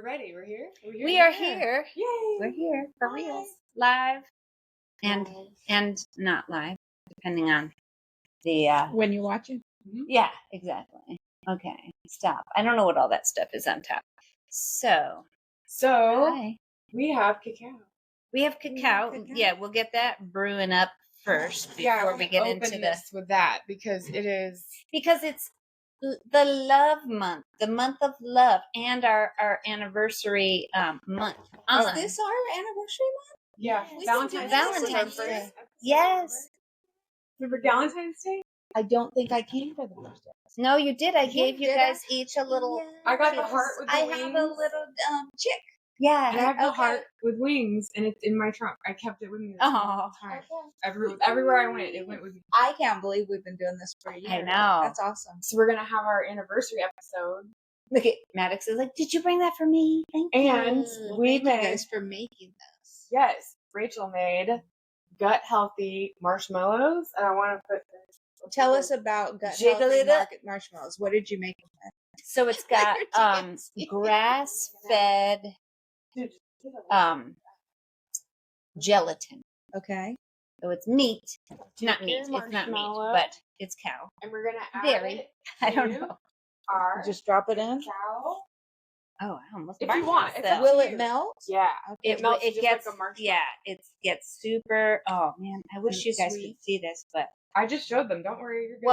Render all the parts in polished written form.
we're ready. We're here. We are here. Yay! We're here for real, live and not live, depending on the when you're watching. Mhm. Yeah, exactly. Okay, stop. I don't know what all that stuff is on top. So hi. We have cacao. We have cacao. Yeah, we'll get that brewing up first before we get into this with that because it's the love month, the month of love, and our anniversary month. Is this our anniversary month? Yeah, Valentine's Day. Yes. Remember Valentine's Day? I don't think I came for the first day. No, you did. I gave you guys each a little. Yeah. I got the heart with the wings. I have a little chick. I Yeah. have the heart with wings, and it's in my trunk. I kept it with me the whole time. Everywhere I went, it went with me. I can't believe we've been doing this for a year. I know. That's awesome. So we're gonna have our anniversary episode. Look at Maddox is like, did you bring that for me? Thank you. And we thank made you guys for making this. Yes, Rachael made gut healthy marshmallows, and I want to put this. Tell us about gut Jiggle healthy it up. marshmallows. What did you make them with? So it's got grass fed gelatin. Okay. So it's meat. Not Chicken, meat. It's not meat, marshmallow. but it's cow. And we're gonna add Dairy. it. I don't know. Our Just drop it in. cacao. Oh, I almost If burnt you want, it's myself. up Will to it you. melt? Yeah, It melts it just gets like a marshmallow. yeah, it gets super. Oh man, I wish you guys Sweet. could see this, but I just showed them. Don't worry, you're good.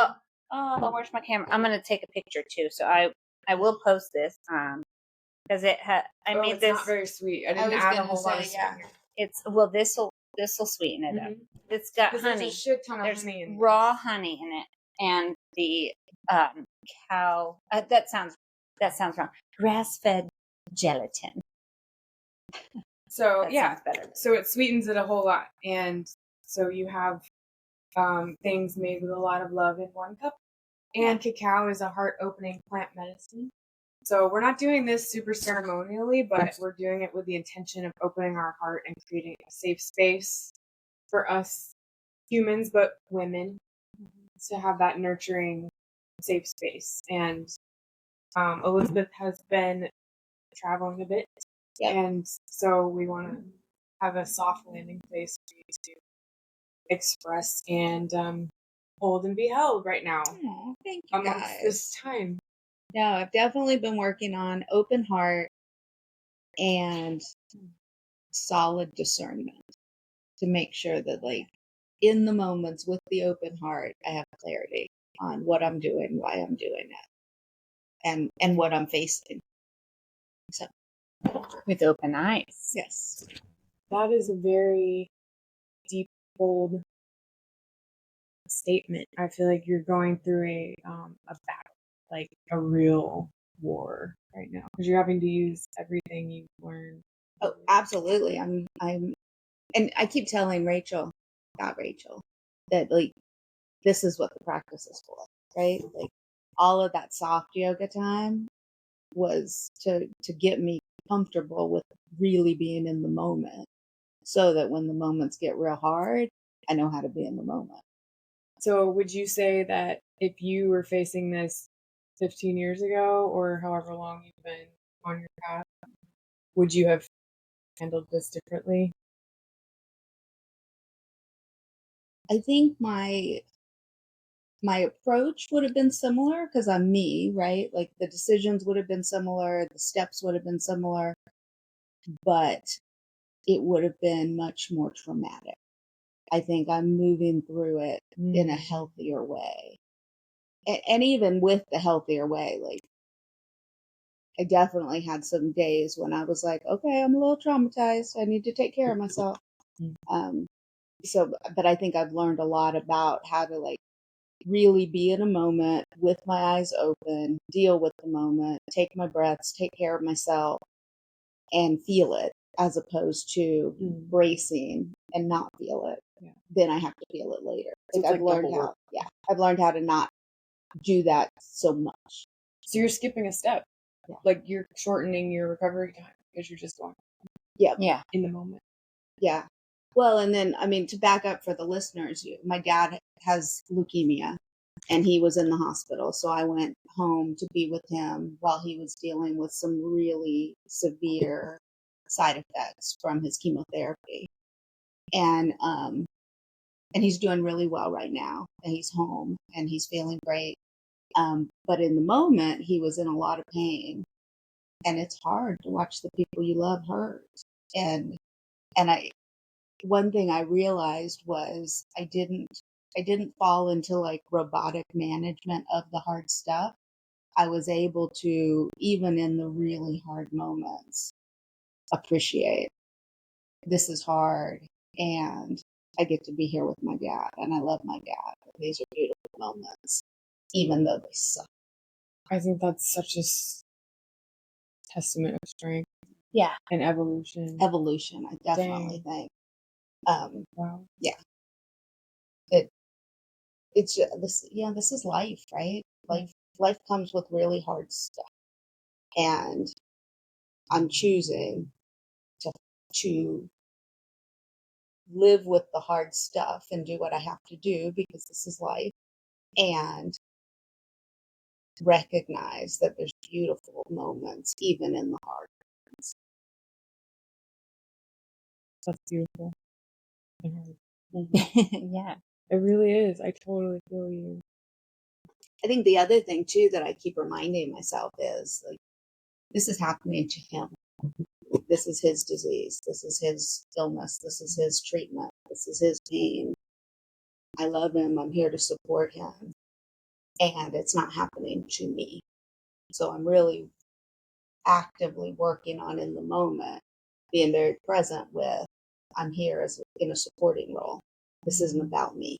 well, where's my camera? I'm gonna take a picture too, so I will post this because I made it's this. not very sweet. I I didn't was add a gonna whole lot of say, yeah. sweetener. It's this will sweeten it up. Mhm. It's got There's honey. a shit ton of There's honey in raw honey in it, and the cow. That sounds wrong. Grass fed gelatin. So That yeah, sounds better. so it sweetens it a whole lot, and so you have things made with a lot of love in one cup. And cacao is a heart-opening plant medicine. So we're not doing this super ceremonially, but we're doing it with the intention of opening our heart and creating a safe space for us humans, but women, to have that nurturing, safe space. And Elizabeth has been traveling a bit, and so we want to have a soft landing place for you to express and hold and be held right now. Oh, thank you amongst guys. this time. No, I've definitely been working on open heart and solid discernment to make sure that, like, in the moments with the open heart, I have clarity on what I'm doing, why I'm doing it, and what I'm facing. So, With open eyes. yes. That is a very deep, bold statement. I feel like you're going through a battle, like a real war right now, because you're having to use everything you've learned. Oh, absolutely. I'm, and I keep telling Rachael, that, like, this is what the practice is for, right? Like, all of that soft yoga time was to get me comfortable with really being in the moment, so that when the moments get real hard, I know how to be in the moment. So would you say that if you were facing this 15 years ago, or however long you've been on your path, would you have handled this differently? I think my approach would have been similar because I'm me, right? Like, the decisions would have been similar, the steps would have been similar, but it would have been much more traumatic. I think I'm moving through it in a healthier way. And even with the healthier way, like, I definitely had some days when I was like, okay, I'm a little traumatized. I need to take care of myself. So, but I think I've learned a lot about how to, like, really be in a moment with my eyes open, deal with the moment, take my breaths, take care of myself, and feel it, as opposed to bracing and not feel it. Yeah. Then I have to feel it later. So Like, it's like double work. I've learned how to not do that so much. So you're skipping a step. Yeah. Like, you're shortening your recovery time because you're just going Yeah. in the moment. Yeah. Well, and then, I mean, to back up for the listeners, my dad has leukemia, and he was in the hospital. So I went home to be with him while he was dealing with some really severe side effects from his chemotherapy. And he's doing really well right now, and he's home and he's feeling great. But in the moment, he was in a lot of pain, and it's hard to watch the people you love hurt. And one thing I realized was I didn't fall into like robotic management of the hard stuff. I was able to, even in the really hard moments, appreciate this is hard, and I get to be here with my dad, and I love my dad. These are beautiful moments, even though they suck. I think that's such a testament of strength. Yeah. And evolution. Evolution, I definitely think. Wow. Yeah. It's this is life, right? Life comes with really hard stuff. And I'm choosing to live with the hard stuff and do what I have to do because this is life, and recognize that there's beautiful moments even in the hard moments. That's beautiful. Yeah. It really is. I totally feel you. I think the other thing too that I keep reminding myself is like, this is happening to him. This is his disease. This is his illness. This is his treatment. This is his pain. I love him. I'm here to support him. And it's not happening to me. So I'm really actively working on, in the moment, being very present with, I'm here in a supporting role. This isn't about me.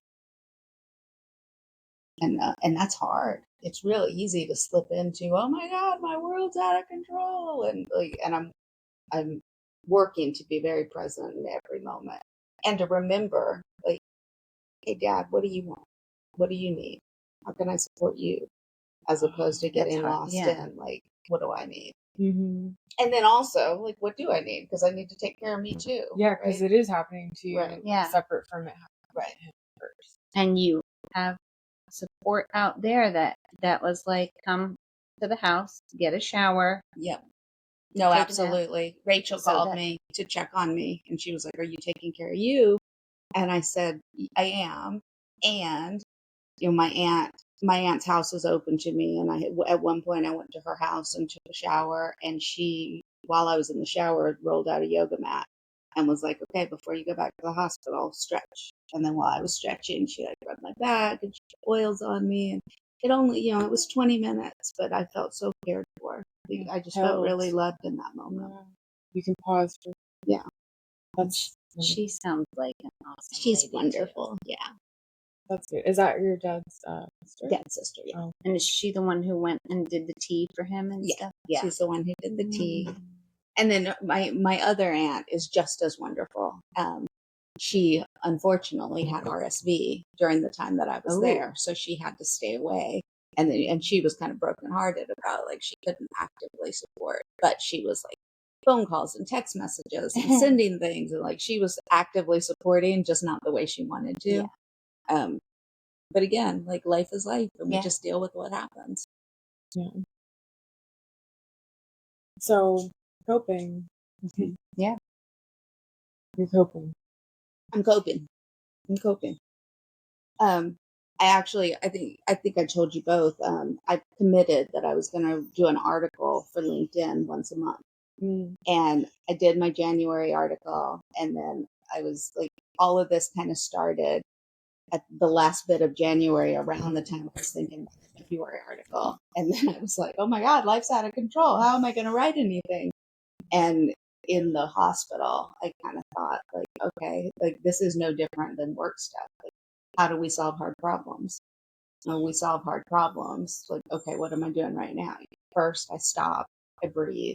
And that's hard. It's really easy to slip into, oh my God, my world's out of control. And I'm working to be very present in every moment, and to remember, like, hey, Dad, what do you want? What do you need? How can I support you? As opposed to getting lost in, like, what do I need? Mm-hmm. And then also, like, what do I need? Because I need to take care of me too. Yeah, because it is happening to you, Right. Yeah. separate from it happening Right. to him first. And you have support out there that was like, come to the house, get a shower. Yep. No, Take a nap. absolutely. Rachel So called me to check on me, and she was like, are you taking care of you? And I said, I am. And, my aunt's house is open to me. And at one point I went to her house and took a shower, and she, while I was in the shower, rolled out a yoga mat and was like, okay, before you go back to the hospital, stretch. And then while I was stretching, she like rubbed my back and she put oils on me. And it only, it was 20 minutes, but I felt so cared for. I just felt really loved in that moment. Yeah. You can pause for. Yeah. That's She sounds like an awesome She's lady, wonderful. too. Yeah. That's good. Is that your dad's sister? Dad's sister, yeah. Oh. And is she the one who went and did the tea for him and Yeah. stuff? Yeah. She's the one who did the tea. And then my other aunt is just as wonderful. She unfortunately had RSV during the time that I was there, so she had to stay away. And she was kind of brokenhearted about, like, she couldn't actively support, but she was like phone calls and text messages and sending things, and like she was actively supporting, just not the way she wanted to. Yeah. But again, like, life is life, and we Yeah. just deal with what happens. Yeah. So coping. Yeah. You're coping. I'm coping. I think I told you both. I committed that I was going to do an article for LinkedIn once a month. And I did my January article, and then I was like, all of this kind of started at the last bit of January, around the time I was thinking about the February article. And then I was like, oh my God, life's out of control. How am I going to write anything? And in the hospital, I kind of thought, like, okay, like, this is no different than work stuff. Like, how do we solve hard problems? When we solve hard problems, like, okay, what am I doing right now? First, I stop, I breathe,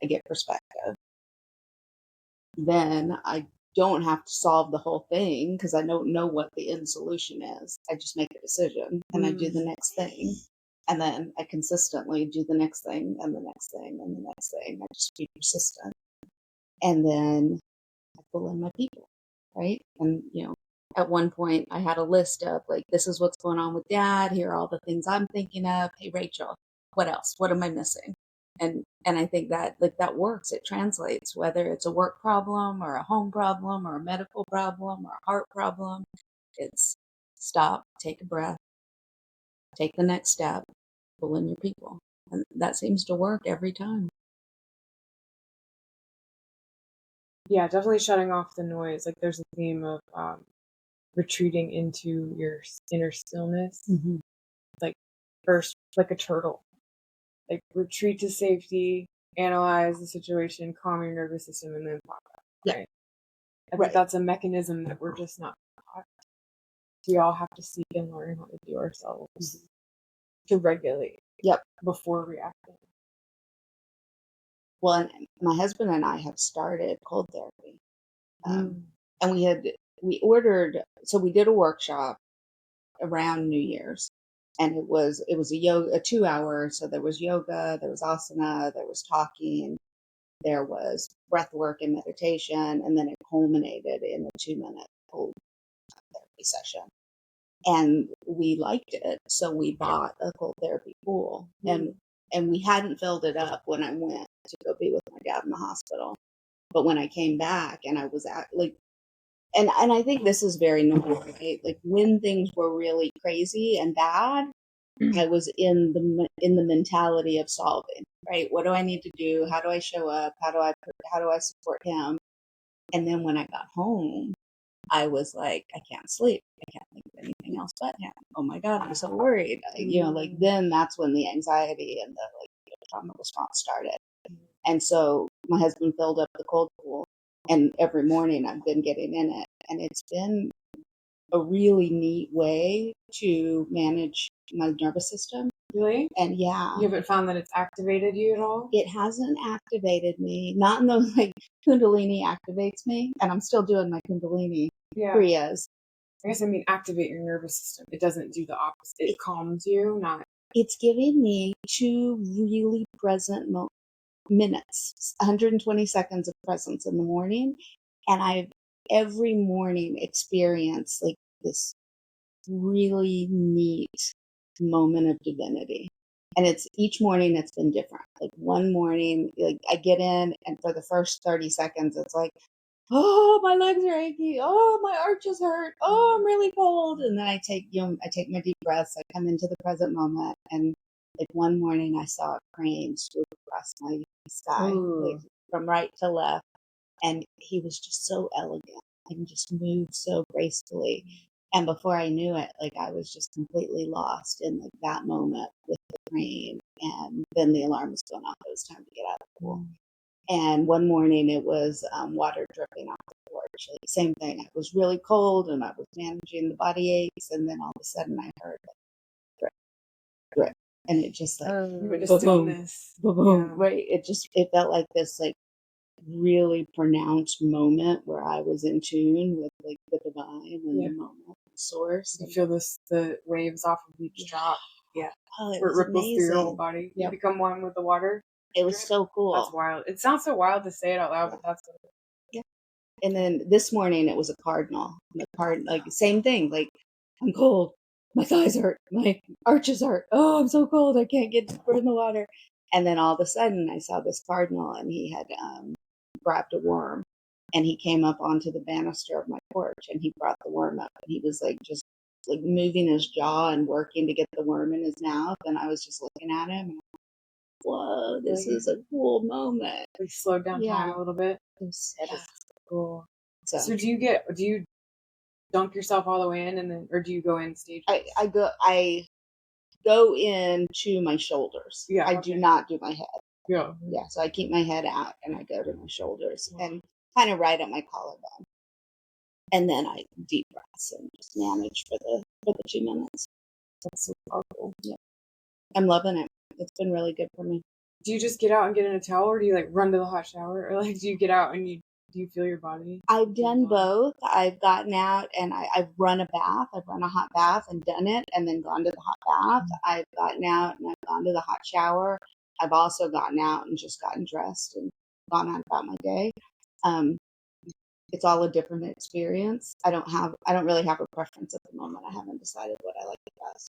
I get perspective. Then I don't have to solve the whole thing because I don't know what the end solution is. I just make a decision and I do the next thing. And then I consistently do the next thing and the next thing and the next thing. I just be persistent. And then I pull in my people, right? And, at one point I had a list of like, this is what's going on with dad. Here are all the things I'm thinking of. Hey, Rachel, what else? What am I missing? And I think that like that works. It translates, whether it's a work problem or a home problem or a medical problem or a heart problem. It's stop, take a breath, take the next step, pull in your people. And that seems to work every time. Yeah, definitely shutting off the noise. Like there's a theme of retreating into your inner stillness. Mm-hmm. Like first, like a turtle. Like retreat to safety, analyze the situation, calm your nervous system, and then pop up. Yeah. Right? I think that's a mechanism that we're just not taught. We all have to seek and learn how to do ourselves to regulate. Yep. Before reacting. Well, and my husband and I have started cold therapy. And we ordered, so we did a workshop around New Year's, and it was a 2 hour. So there was yoga, there was asana, there was talking, there was breath work and meditation, and then it culminated in a 2-minute cold therapy session. And we liked it, so we bought a cold therapy pool, and we hadn't filled it up when I went to go be with my dad in the hospital. But when I came back and I was at like, and I think this is very normal, right? Like when things were really crazy and bad, I was in the mentality of solving, right? What do I need to do? How do I show up? How do I support him? And then when I got home, I was like, I can't sleep. I can't think of anything else but him. Oh my God, I'm so worried. Like then that's when the anxiety and the trauma response started. And so my husband filled up the cold pool, and every morning I've been getting in it, and it's been a really neat way to manage my nervous system. Really? And yeah. You haven't found that it's activated you at all? It hasn't activated me. Not in those like Kundalini activates me, and I'm still doing my Kundalini Kriyas. I guess I mean activate your nervous system. It doesn't do the opposite. It calms you, not. It's giving me 2 really present minutes, 120 seconds of presence in the morning, and I've every morning experienced like this really neat moment of divinity. And it's each morning it's been different. Like one morning, like I get in and for the first 30 seconds, it's like, oh, my legs are achy. Oh, my arches hurt. Oh, I'm really cold. And then I take my deep breaths. I come into the present moment. And like one morning I saw a crane swoop across my sky, like from right to left. And he was just so elegant and just moved so gracefully. And before I knew it, like I was just completely lost in like that moment with the crane. And then the alarm was going off. It was time to get out of the pool. And one morning it was water dripping off the porch. Like, same thing. It was really cold and I was managing the body aches. And then all of a sudden I heard like, drip, drip. And it just like, boom, boom, right? It felt like this like really pronounced moment where I was in tune with like the divine and the moment, the source. You feel the waves off of each drop. Yeah. Oh, it where it ripples through your whole body. You become one with the water. It was so cool. That's wild. It sounds so wild to say it out loud, but that's what it is. Yeah. And then this morning it was a cardinal. Like same thing. Like I'm cold. My thighs hurt. My arches hurt. Oh, I'm so cold. I can't get deeper in the water. And then all of a sudden I saw this cardinal and he had grabbed a worm and he came up onto the banister of my porch and he brought the worm up and he was like just like moving his jaw and working to get the worm in his mouth. And I was just looking at him and I'm like, whoa, this is a cool moment. We slowed down time a little bit. That is cool. So do you dunk yourself all the way in and then, or do you go in stages? I go into my shoulders. Yeah. I do not do my head. Yeah. Yeah. So I keep my head out and I go to my shoulders and kind of right at my collarbone. And then I deep breaths and just manage for the 2 minutes. That's so powerful. Yeah. I'm loving it. It's been really good for me. Do you just get out and get in a towel or do you like run to the hot shower or like do you get out and do you feel your body? I've done both. I've gotten out and I've run a bath. I've run a hot bath and done it and then gone to the hot bath. I've gotten out and I've gone to the hot shower. I've also gotten out and just gotten dressed and gone on about my day. it's all a different experience. I don't really have a preference at the moment. I haven't decided what I like the best.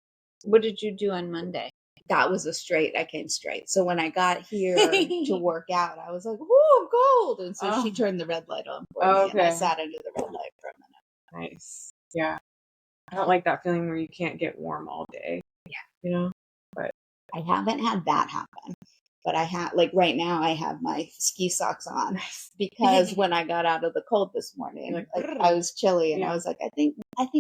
What did you do on Monday? That was I came straight. So when I got here to work out, I was like, "Whoa, I'm cold!" And so she turned the red light on for me, and I sat under the red light for a minute. Nice. Yeah. I don't like that feeling where you can't get warm all day. Yeah. You know? But I haven't had that happen. But I have, like right now, I have my ski socks on because when I got out of the cold this morning, like I was chilly, and I was like, I think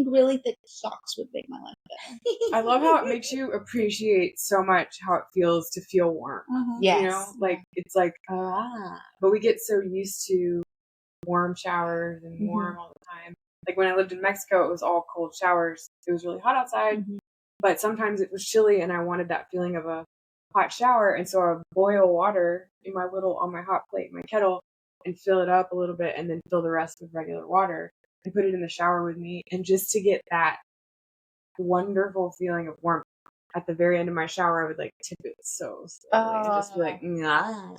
really thick socks would make my life better. I love how it makes you appreciate so much how it feels to feel warm. Yes. You know, like it's like but we get so used to warm showers and warm all the time. Like when I lived in Mexico, it was all cold showers. It was really hot outside, but sometimes it was chilly, and I wanted that feeling of a hot shower, and so I would boil water in on my hot plate, my kettle, and fill it up a little bit, and then fill the rest with regular water and put it in the shower with me, and just to get that wonderful feeling of warmth at the very end of my shower, I would like tip it so slowly and just be like, nah.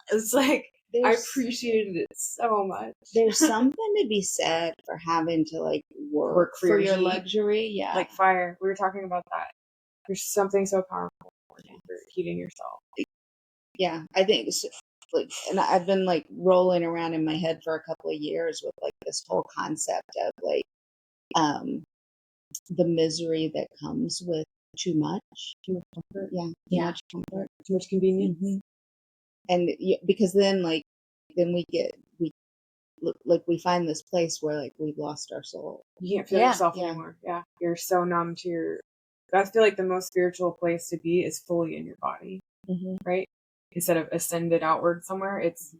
It's like I appreciated it so much. There's something to be said for having to like work for your luxury. Yeah. Like fire. We were talking about that. There's something so powerful for heating yourself. Yeah, I think so, like, and I've been like rolling around in my head for a couple of years with like this whole concept of like the misery that comes with too much comfort. Too much comfort, too much convenience. And because then we find this place where like we've lost our soul. You can't feel yourself anymore. Yeah, you're so numb to your. I feel like the most spiritual place to be is fully in your body, right? Instead of ascended outward somewhere, it's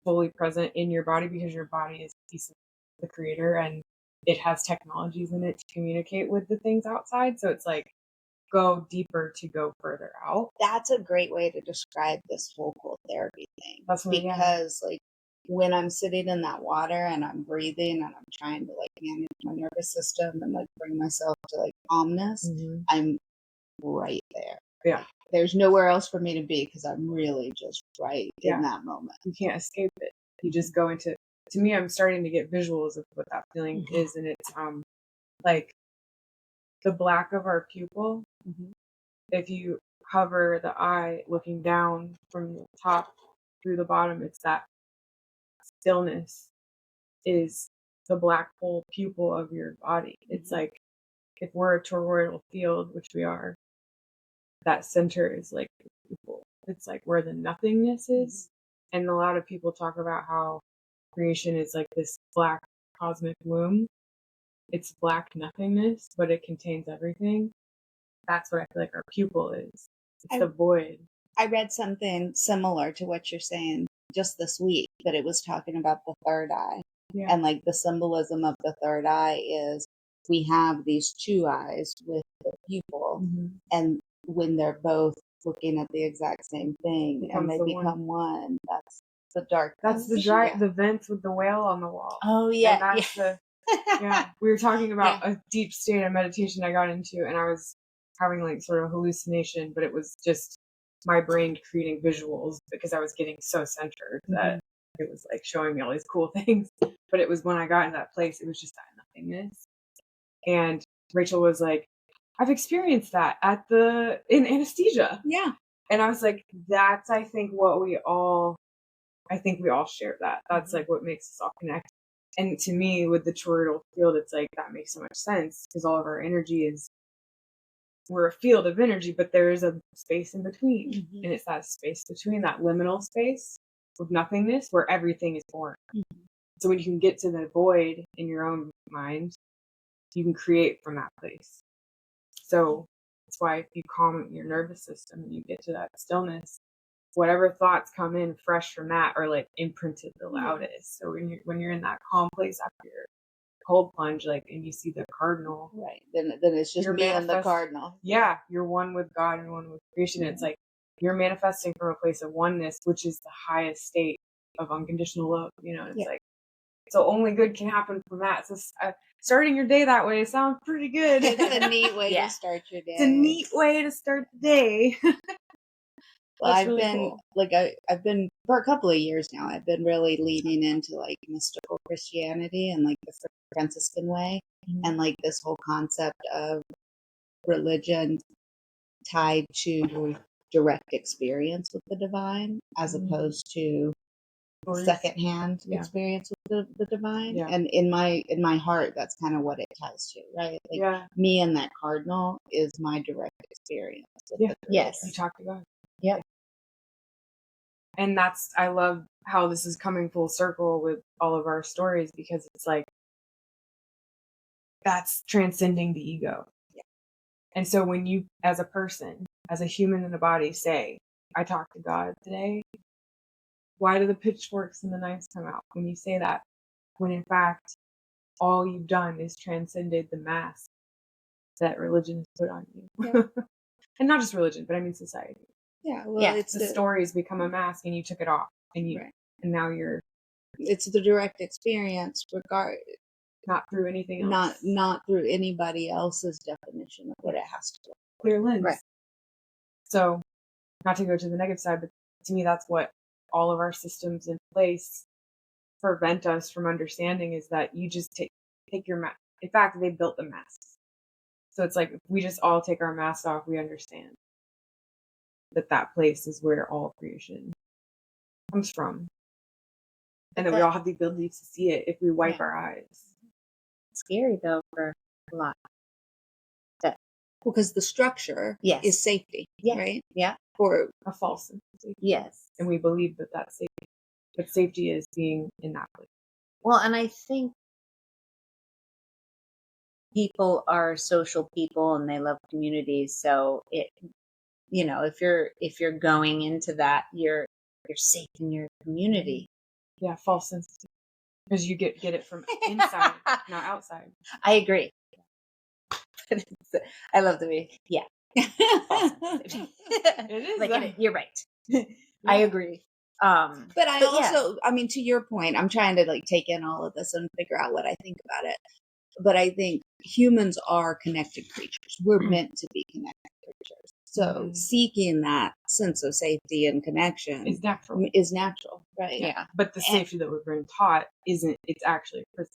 fully present in your body because your body is a piece of the creator and it has technologies in it to communicate with the things outside. So it's like go deeper to go further out. That's a great way to describe this whole cold therapy thing. That's what, because like when I'm sitting in that water and I'm breathing and I'm trying to like manage my nervous system and like bring myself to like calmness, I'm right there. Yeah. There's nowhere else for me to be because I'm really just right in that moment. You can't escape it. You just go into, to me, I'm starting to get visuals of what that feeling is. And it's like the black of our pupil. If you hover the eye looking down from the top through the bottom, it's that stillness is the black hole pupil of your body. It's like if we're a toroidal field, which we are, that center is like the pupil. It's like where the nothingness is. And a lot of people talk about how creation is like this black cosmic womb. It's black nothingness, but it contains everything. That's what I feel like our pupil is. It's the void. I read something similar to what you're saying just this week, but it was talking about the third eye. And like the symbolism of the third eye is we have these two eyes with the pupil, and when they're both looking at the exact same thing and they become one, that's the dark. That's the vents with the whale on the wall. Oh yeah. And that's we were talking about a deep state of meditation I got into, and I was having like sort of hallucination, but it was just my brain creating visuals because I was getting so centered that it was like showing me all these cool things. But it was when I got in that place, it was just that nothingness. And Rachael was like, I've experienced that in anesthesia. Yeah. And I was like, that's, I think we all share that. That's like what makes us all connect. And to me, with the toroidal field, it's like, that makes so much sense because all of our energy we're a field of energy, but there is a space in between. And it's that space between, that liminal space of nothingness where everything is born. So when you can get to the void in your own mind, you can create from that place. So that's why if you calm your nervous system and you get to that stillness, whatever thoughts come in fresh from that are like imprinted the loudest. So when you're in that calm place after your cold plunge, like, and you see the cardinal, right? Then it's just me and the cardinal. Yeah, you're one with God and one with creation. It's like you're manifesting from a place of oneness, which is the highest state of unconditional love. You know, it's like so only good can happen from that. So starting your day that way sounds pretty good. It's a neat way to start your day. It's a neat way to start the day. Well, That's I've really been cool. like I've been for a couple of years now. I've been really leaning into like mystical Christianity and like the Franciscan way, and like this whole concept of religion tied to direct experience with the divine, as opposed to Stories. secondhand Yeah. experience with the divine. Yeah. And in my heart, that's kind of what it ties to, right? Like Yeah. me and that cardinal is my direct experience with Yeah. the Yes. You talk to God. Yep. And I love how this is coming full circle with all of our stories, because it's like, that's transcending the ego. Yeah. And so when you, as a person, as a human in a body, say, I talked to God today, why do the pitchforks and the knives come out when you say that? When in fact, all you've done is transcended the mask that religion has put on you. Yeah. And not just religion, but I mean society. Yeah, well, Yeah, it's The stories become a mask and you took it off, and right. and now you're It's the direct experience, not through anything else. not through anybody else's definition of what it has to be. Clear lens. Right. So, not to go to the negative side, but to me, that's what all of our systems in place prevent us from understanding, is that you just take your mask. In fact, they built the masks. So it's like, if we just all take our masks off, we understand that place is where all creation comes from. And that we all have the ability to see it if we wipe our eyes. Scary though for a lot. Because the structure Yes. is safety, Yeah. right? Yeah. Or A false sense of safety. Yes. And we believe that that's safety. But safety is being in that place. Well, and I think people are social people and they love communities. So if you're going into that, you're safe in your community. Yeah, false sense of safety. Because you get it from inside, not outside. I agree. I love the way. Yeah. It is. Like you're right. I agree. but I yeah. also, I mean, to your point, I'm trying to like take in all of this and figure out what I think about it. But I think humans are connected creatures. We're meant to be connected creatures. So seeking that sense of safety and connection Is natural. Right? Yeah. But the safety that we've been taught isn't. It's actually a prison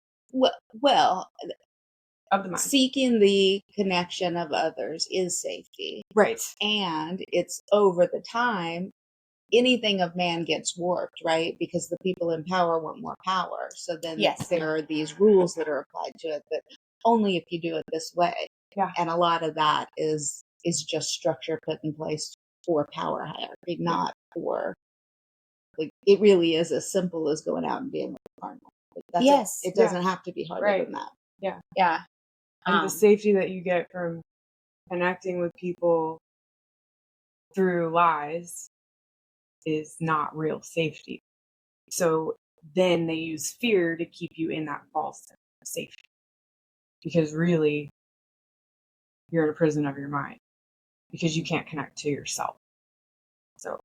Well, of the mind. seeking the connection of others is safety. Right. And it's over the time, anything of man gets warped, right? Because the people in power want more power. So then Yes. there are these rules that are applied to it that only if you do it this way. Yeah. And a lot of that is just structure put in place for power hierarchy, not for, like, it really is as simple as going out and being with a cardinal. Like, that's Yes. it doesn't have to be harder Right. than that. Yeah. And the safety that you get from connecting with people through lies is not real safety. So then they use fear to keep you in that false sense of safety. Because really, you're in a prison of your mind. Because you can't connect to yourself. So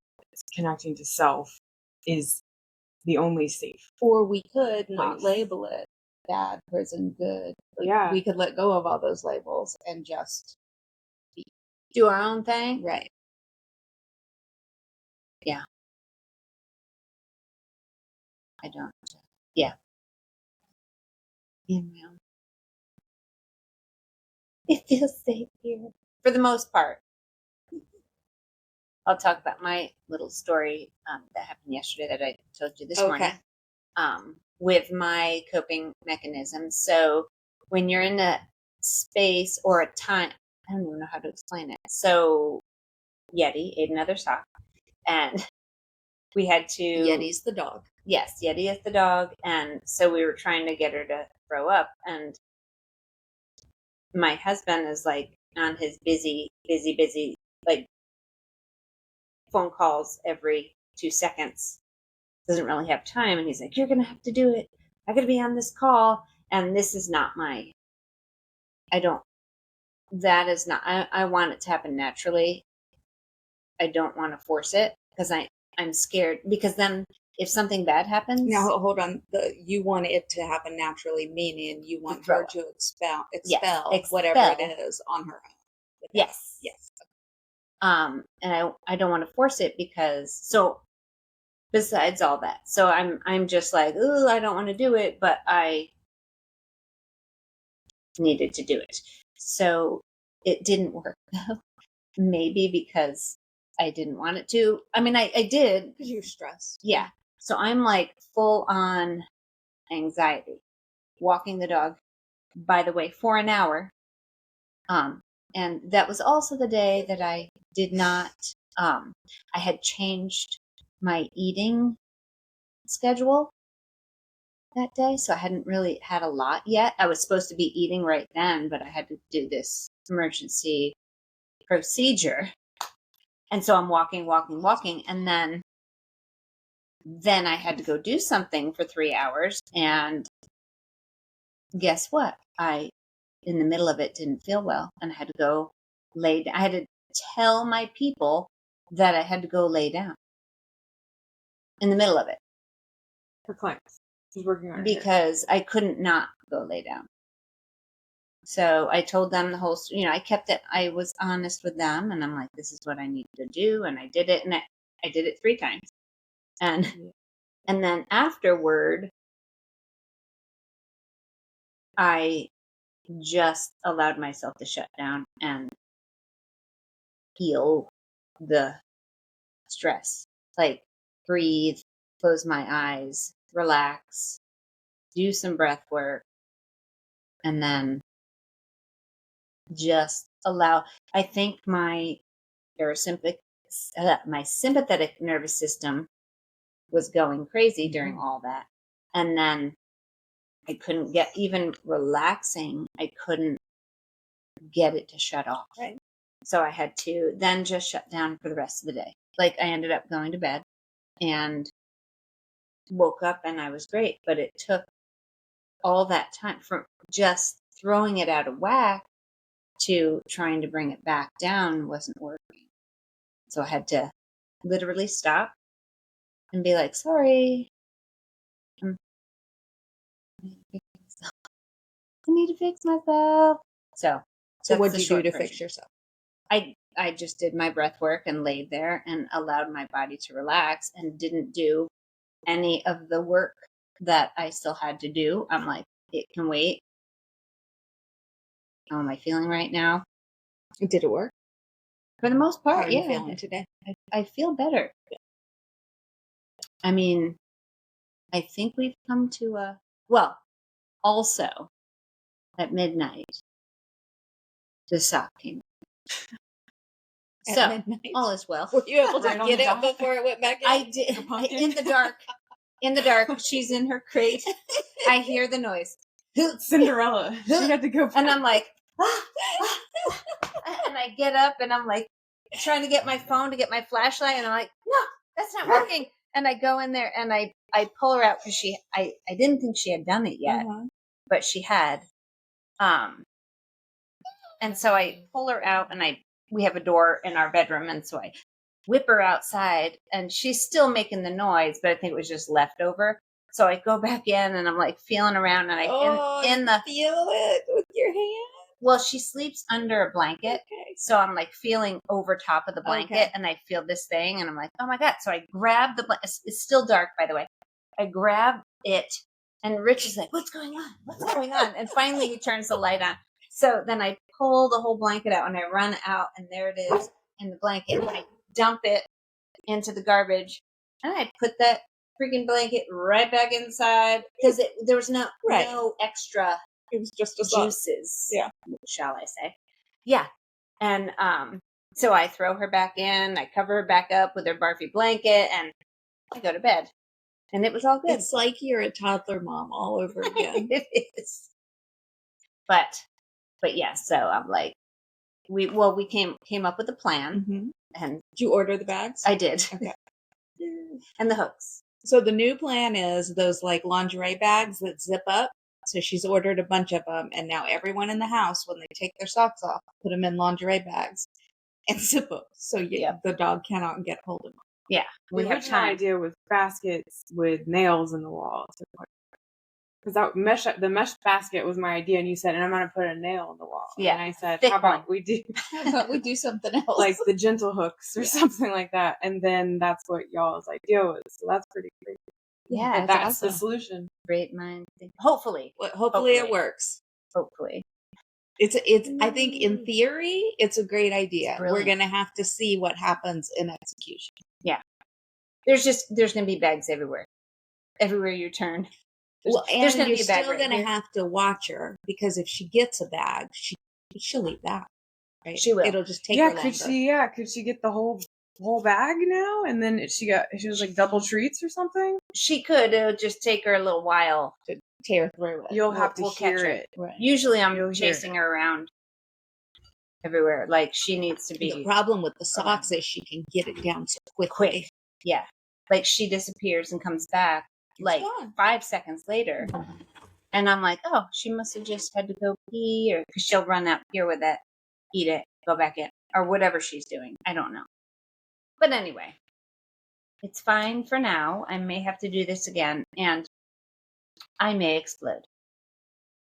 connecting to self is the only safe. Or we could not place. label it bad, prison, good. Like, Yeah. we could let go of all those labels and just Do our own thing. right. Yeah. I don't. Yeah. In my own. It feels safe here for the most part. I'll talk about my little story that happened yesterday that I told you this morning. With my coping mechanisms. So when you're in a space or a time, I don't even know how to explain it. So Yeti ate another sock, and we had to. Yeti's the dog. Yes, Yeti is the dog, and so we were trying to get her to throw up, and my husband is like on his busy, like phone calls every 2 seconds. Doesn't really have time, and he's like, "You're gonna have to do it. I gotta be on this call." And this is not my. That is not. I want it to happen naturally. I don't want to force it because I'm scared, because then if something bad happens. Now hold on. You want it to happen naturally, meaning you want throw her up. to expel Yes, whatever expel. it is on her own. Yes. Yes. And I don't want to force it because, so besides all that, so I'm just like, oh, I don't want to do it, but I needed to do it. So it didn't work. Maybe because I didn't want it to. I mean, I did. Because you're stressed. Yeah. So I'm like full on anxiety, walking the dog, by the way, for an hour. And that was also the day that I did not, I had changed my eating schedule that day. So I hadn't really had a lot yet. I was supposed to be eating right then, but I had to do this emergency procedure. And so I'm walking. And then I had to go do something for 3 hours. And guess what? In the middle of it, didn't feel well. And I had to go lay down. I had to tell my people that I had to go lay down in the middle of it. Her clients. She's working on it. Because I couldn't not go lay down. So I told them the whole, I kept it, I was honest with them, and I'm like, this is what I need to do. And I did it, and I did it 3 times. And then afterward, I just allowed myself to shut down and heal the stress. Like, breathe, close my eyes, relax, do some breath work, and then just allow. I think my sympathetic nervous system was going crazy during all that. And then I couldn't get, even relaxing, I couldn't get it to shut off. Right. So I had to then just shut down for the rest of the day. Like, I ended up going to bed and woke up and I was great. But it took all that time from just throwing it out of whack to trying to bring it back down wasn't working. So I had to literally stop and be like, sorry, I need to fix myself. So what did you do to fix yourself? I just did my breath work and laid there and allowed my body to relax and didn't do any of the work that I still had to do. I'm like, it can wait. How am I feeling right now? Did it work? For the most part, How are you yeah. feeling today? I feel better. I mean, I think we've come to also at midnight, the sock came. So midnight? all is well. Were you able to Right on get the it dot? before it went back in? I did. In the dark. In the dark. She's in her crate. I hear the noise. Cinderella. She had to go back. And I'm like, and I get up and I'm like trying to get my phone to get my flashlight, and I'm like, no, that's not working. And I go in there and I pull her out because I didn't think she had done it yet, but she had. And so I pull her out, and we have a door in our bedroom, and so I whip her outside, and she's still making the noise, but I think it was just leftover. So I go back in, and I'm like feeling around, and feel it with your hand. Well, she sleeps under a blanket, so I'm like feeling over top of the blanket, and I feel this thing, and I'm like, oh my god! So I grab the blanket. It's still dark, by the way. I grab it, and Rich is like, what's going on? What's going on? And finally, he turns the light on. So then I pull the whole blanket out, and I run out, and there it is in the blanket. And I dump it into the garbage, and I put that freaking blanket right back inside because there was no extra. It was just a juices, shall I say? Yeah, and so I throw her back in. I cover her back up with her barfy blanket, and I go to bed. And it was all good. It's like you're a toddler mom all over again. It is. But yeah, so I'm like, we came up with a plan. Mm-hmm. And did you order the bags? I did. Okay. And the hooks. So the new plan is those like lingerie bags that zip up. So she's ordered a bunch of them, and now everyone in the house, when they take their socks off, put them in lingerie bags and zip them, so the dog cannot get hold of them. Yeah, the original idea was baskets with nails in the walls. because the mesh basket was my idea, and you said, and I'm gonna put a nail in the wall. Yeah, and I said, thick how about one. we do something else, like the gentle hooks or something like that, and then that's what y'all's idea was. So that's pretty great. Yeah, But that's awesome. the solution. Great mind. Hopefully, Hopefully it works. Hopefully, It's. I think in theory, it's a great idea. We're gonna have to see what happens in execution. Yeah, there's going to be bags everywhere you turn. There's and you're still gonna have to watch her, because if she gets a bag, she'll eat that. Right? She will. It'll just take her longer. Could she get the whole bag now? And then she was like double treats or something? She could. It'll just take her a little while to tear through it. You'll have to hear it. Right. Usually I'm chasing her around everywhere. Like, she needs to be. The problem with the socks is she can get it down so quickly. Yeah. Like, she disappears and comes back like 5 seconds later. And I'm like, oh, she must have just had to go pee, or because she'll run out here with it, eat it, go back in, or whatever she's doing. I don't know. But anyway, it's fine for now. I may have to do this again, and I may explode.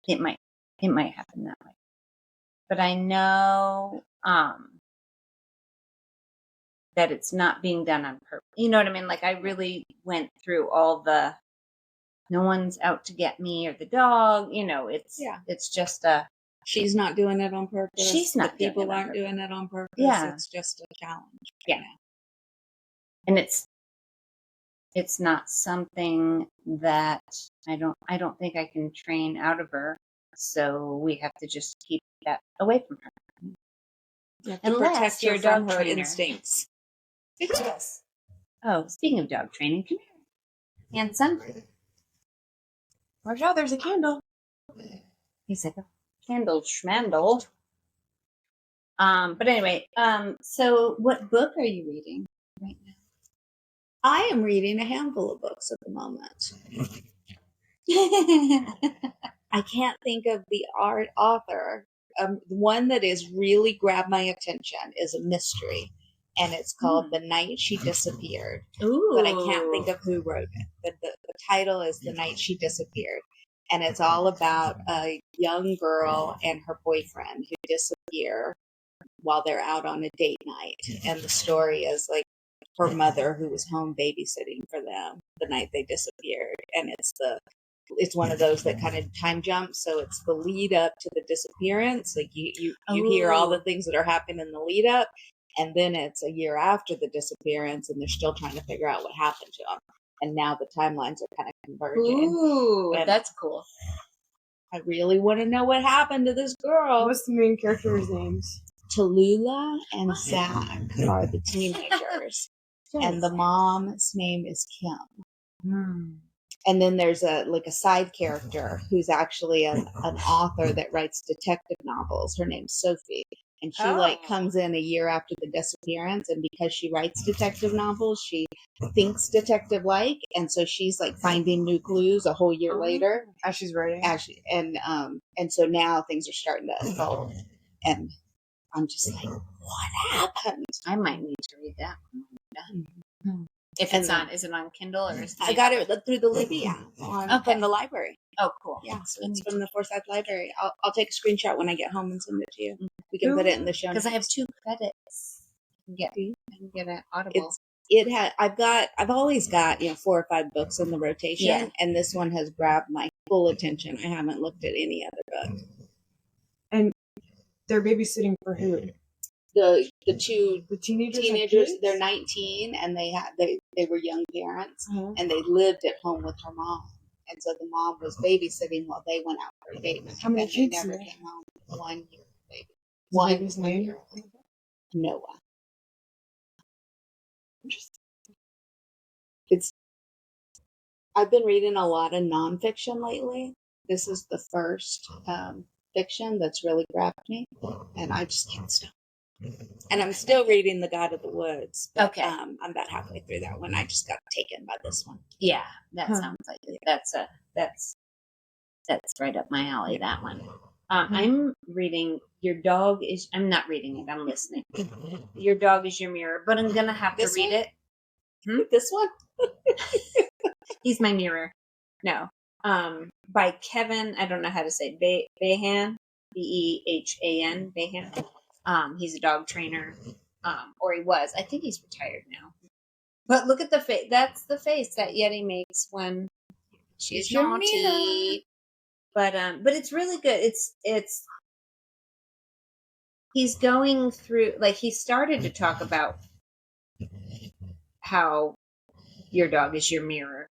It might happen that way. But I know that it's not being done on purpose. You know what I mean? Like, I really went through all the, no one's out to get me or the dog. You know, it's just a. She's not doing it on purpose. She's not. The people aren't doing it on purpose. Yeah. It's just a challenge. Yeah. And it's not something that I don't think I can train out of her. So we have to just keep that away from her. You unless your dog her instincts. Yes. Oh, speaking of dog training, come here. Handsome. Watch out, there's a candle. He's like a candle schmandle. But anyway, so what book are you reading right now? I am reading a handful of books at the moment. I can't think of the author. One that has really grabbed my attention is a mystery, and it's called The Night She Disappeared. Ooh. But I can't think of who wrote it. But the title is The Night She Disappeared, and it's all about a young girl and her boyfriend who disappear while they're out on a date night. And the story is like her mother, who was home babysitting for them the night they disappeared, and it's one of those that kind of time jumps. So it's the lead up to the disappearance. Like you hear all the things that are happening in the lead up, and then it's a year after the disappearance, and they're still trying to figure out what happened to them. And now the timelines are kind of converging. Ooh, that's cool. I really want to know what happened to this girl. What's the main character's names? Tallulah and Zach are the teenagers. And the mom's name is Kim. And then there's a side character who's actually an author that writes detective novels. Her name's Sophie. And she comes in a year after the disappearance, and because she writes detective novels, she thinks detective-like, and so she's like finding new clues a whole year later as she's writing. And so now things are starting to unfold, and I'm just like, what happened? I might need to read that one. If it's is it on Kindle or? I got it through the Libby app from the library. Oh, cool. Yeah, so it's from the Forsyth Library. I'll take a screenshot when I get home and send it to you. We can put it in the show notes. Because I have 2 credits. I can get an Audible. I've always got 4 or 5 books in the rotation, and this one has grabbed my full attention. I haven't looked at any other book. And they're babysitting for who? The teenagers. They're 19, and they were young parents, and they lived at home with her mom. And so the mom was babysitting while they went out for a date. How many kids? They never came home. 1 year baby. Baby's name? Noah. I've been reading a lot of nonfiction lately. This is the first fiction that's really grabbed me, and I just can't stop. And I'm still reading The God of the Woods. But, okay. I'm about halfway through that one. I just got taken by this one. Yeah, that sounds like it. That's right up my alley, that one. I'm reading I'm not reading it, I'm listening. Your Dog is Your Mirror, but I'm going to have to read it. This one? He's my mirror. No. by Kevin. I don't know how to say Behan, Behan, Behan. He's a dog trainer, or he was. I think he's retired now. But look at the face. That's the face that Yeti makes when she's naughty. But it's really good. It's he's going through, like, he started to talk about how your dog is your mirror,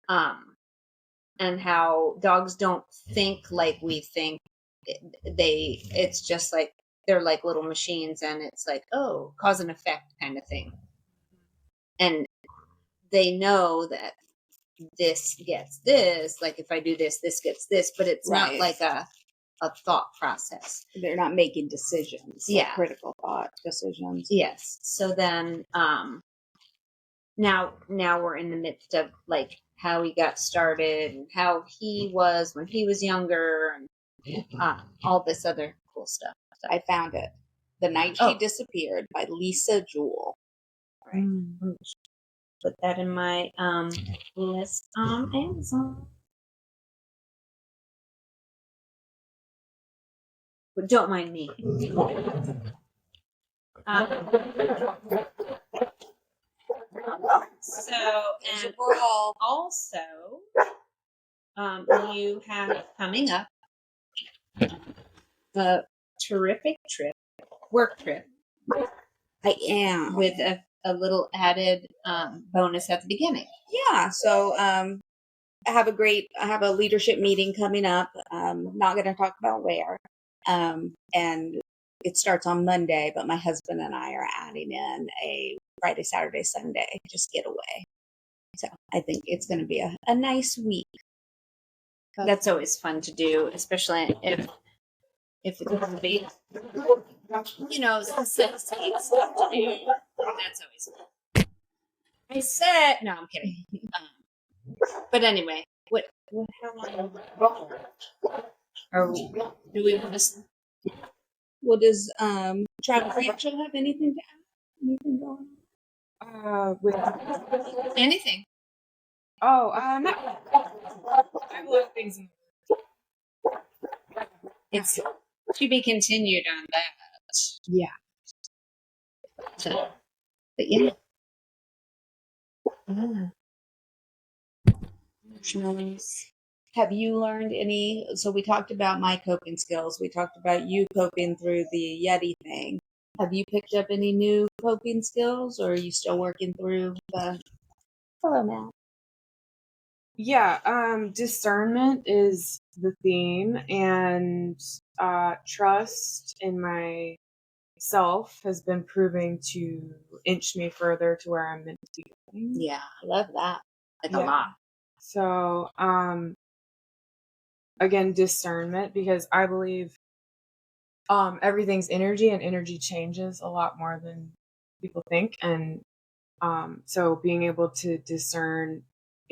and how dogs don't think like we think. It's just like they're like little machines, and it's like, oh, cause and effect kind of thing, and they know that this gets this, like if I do this, this gets this, but it's not like a thought process. They're not making decisions. Yeah. Critical thought decisions. Yes. So then, now we're in the midst of like how he got started and how he was when he was younger, and all this other cool stuff. So I found it. The Night She Disappeared by Lisa Jewell. Right. Put that in my list on Amazon. But don't mind me. So, and also, you have coming up a terrific work trip. I am. With a little added bonus at the beginning. Yeah. So I have a leadership meeting coming up. Not going to talk about where. And it starts on Monday, but my husband and I are adding in a Friday, Saturday, Sunday, just getaway. So I think it's going to be a nice week. That's always fun to do, especially if it's going to be, some sexy stuff to do. That's always fun. I said, no, I'm kidding. But anyway, how long do we want to? Well, does Rachael have anything to add? Anything going on? With Anything. no. I have a lot of things in It's to be continued on that. Yeah. So, but yeah. Have you learned any? So we talked about my coping skills. We talked about you coping through the Yeti thing. Have you picked up any new coping skills, or are you still working through the? Hello, Matt. Yeah, discernment is the theme, and trust in myself has been proving to inch me further to where I'm meant to be going. Yeah, I love that. Like a lot. So, again, discernment, because I believe everything's energy, and energy changes a lot more than people think, and so being able to discern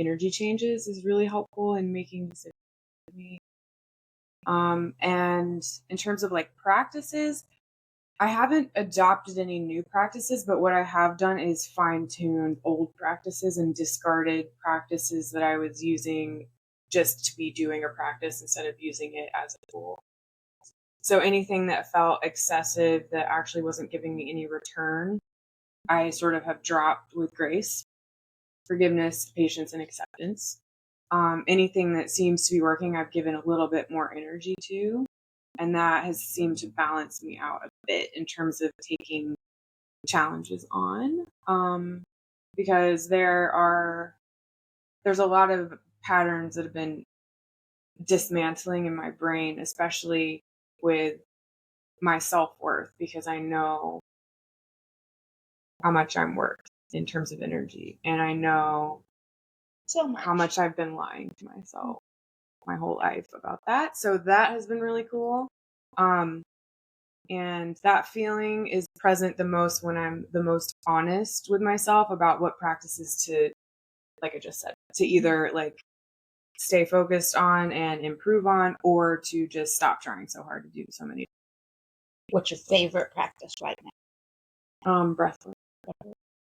energy changes is really helpful in making decisions for me. And in terms of like practices, I haven't adopted any new practices, but what I have done is fine-tuned old practices and discarded practices that I was using just to be doing a practice instead of using it as a tool. So anything that felt excessive that actually wasn't giving me any return, I sort of have dropped with grace, forgiveness, patience, and acceptance. Anything that seems to be working, I've given a little bit more energy to, and that has seemed to balance me out a bit in terms of taking challenges on. Because there's a lot of patterns that have been dismantling in my brain, especially with my self-worth, because I know how much I'm worth in terms of energy, and I know how much I've been lying to myself my whole life about that. So that has been really cool. And that feeling is present the most when I'm the most honest with myself about what practices to, like I just said, to either like stay focused on and improve on, or to just stop trying so hard to do so many. What's your favorite practice right now? Breathwork.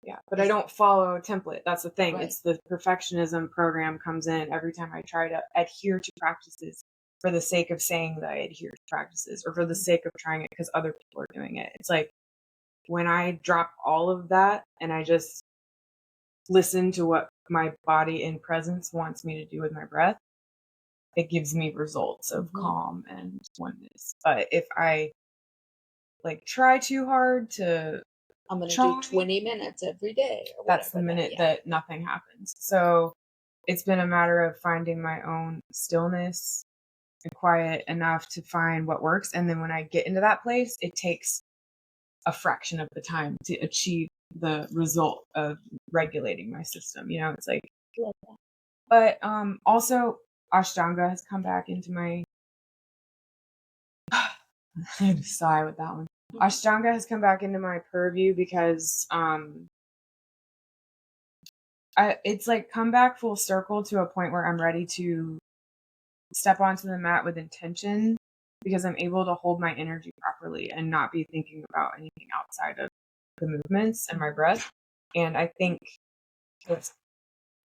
Yeah, but I don't follow a template. That's the thing. Right. It's the perfectionism program comes in every time I try to adhere to practices for the sake of saying that I adhere to practices or for the sake of trying it because other people are doing it. It's like when I drop all of that and I just listen to what my body in presence wants me to do with my breath, it gives me results of calm and oneness. But if I like try too hard to I'm going to do 20 minutes every day. Or that's the whatever minute that nothing happens. So it's been a matter of finding my own stillness and quiet enough to find what works. And then when I get into that place, it takes a fraction of the time to achieve the result of regulating my system. You know, it's like, Love that. but also Ashtanga has come back into my I had to sigh with that one. Ashtanga has come back into my purview because it's like come back full circle to a point where I'm ready to step onto the mat with intention because I'm able to hold my energy properly and not be thinking about anything outside of the movements and my breath. And I think it's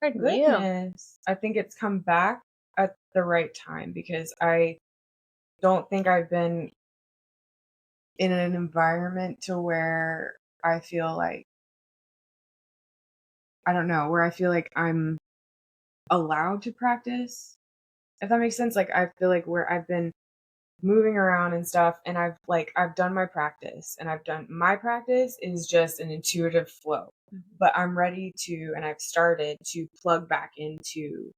goodness. I think it's come back at the right time because I don't think I've been in an environment to where I feel like I don't know, where I feel like I'm allowed to practice. If that makes sense, like I feel like where I've been moving around and stuff and I've done my practice and my practice is just an intuitive flow. But I'm ready to and I've started to plug back into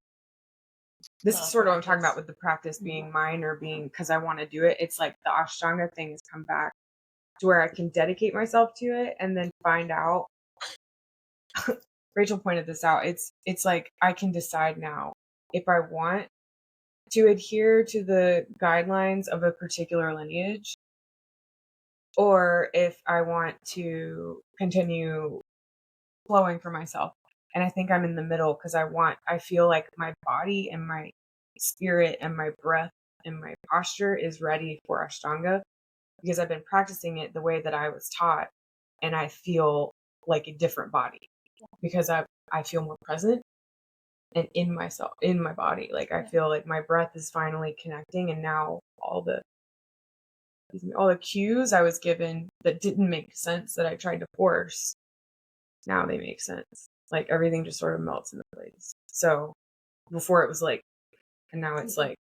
this is sort of what I'm talking about with the practice being mine or being because I want to do it. It's like the Ashtanga thing has come back to where I can dedicate myself to it and then find out Rachel pointed this out. It's like I can decide now if I want to adhere to the guidelines of a particular lineage or if I want to continue flowing for myself. And I think I'm in the middle because I feel like my body and my spirit and my breath and my posture is ready for Ashtanga because I've been practicing it the way that I was taught and I feel like a different body because I feel more present and in myself, in my body. Like I feel like my breath is finally connecting and now all the cues I was given that didn't make sense that I tried to force, now they make sense. Like everything just sort of melts into place. So before it was like, and now it's like,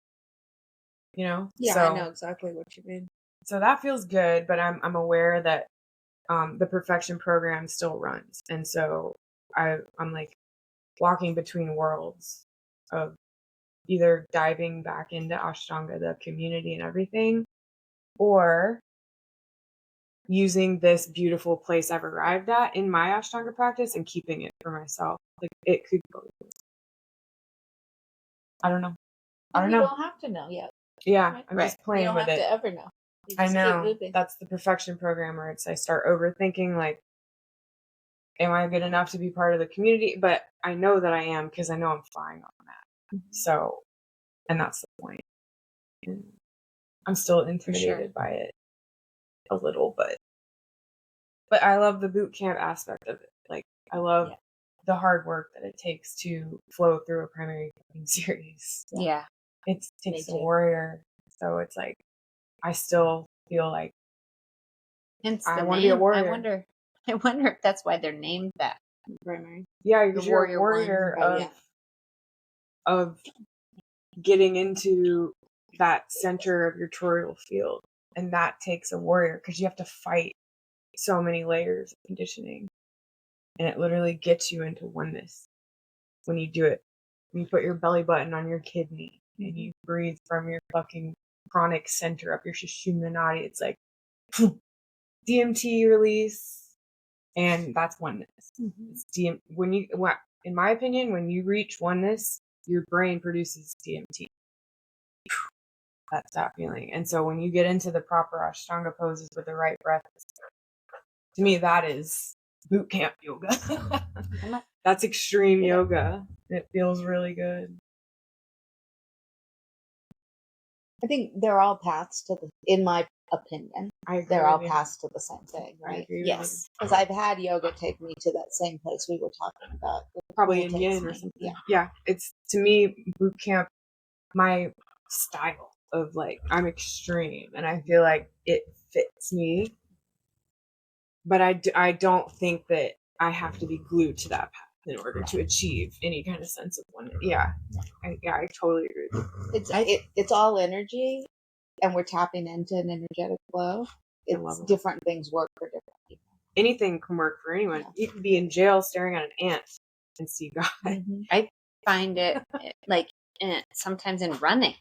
you know? Yeah, so, I know exactly what you mean. So that feels good, but I'm aware that the perfection program still runs. And so I'm like walking between worlds of either diving back into Ashtanga, the community and everything, or using this beautiful place I've arrived at in my Ashtanga practice and keeping it for myself. Like it could go. I don't know. You don't have to know yet. Yeah, Right. I'm just playing with it. You don't have to ever know. You I just know. keep moving. That's the perfection program where I start overthinking like, am I good enough to be part of the community? But I know that I am because I know I'm flying on that. So, and that's the point. And I'm still intimidated by it a little, but I love the boot camp aspect of it. Like I love the hard work that it takes to flow through a primary cooking series. Yeah. It takes a warrior. So it's like I still feel like I want to be a warrior. I wonder if that's why they're named that. Primary. Yeah, because you're a warrior of getting into that center of your toroidal field. And that takes a warrior because you have to fight so many layers of conditioning. And it literally gets you into oneness when you do it. When you put your belly button on your kidney and you breathe from your fucking chronic center up your Sushumna Nadi, it's like DMT release, and that's oneness. It's in my opinion, when you reach oneness, your brain produces DMT. That's that feeling. And so when you get into the proper Ashtanga poses with the right breath, to me, that is boot camp yoga. That's extreme yoga. It feels really good. I think they're all paths to in my opinion. I agree They're all with you. passed to the same thing, I right? agree with Yes. Because I've had yoga take me to that same place we were talking about. you. Probably It in takes yin or me, something. yeah. It's, to me, boot camp, my style of like, I'm extreme and I feel like it fits me, but I don't think that I have to be glued to that path in order to achieve any kind of sense of oneness. Yeah. I totally agree with you. It's all energy, and we're tapping into an energetic flow. I love It's it. different things work for different people. Anything can work for anyone. Yeah. You can be in jail staring at an ant and see God. Mm-hmm. I find it like sometimes in running.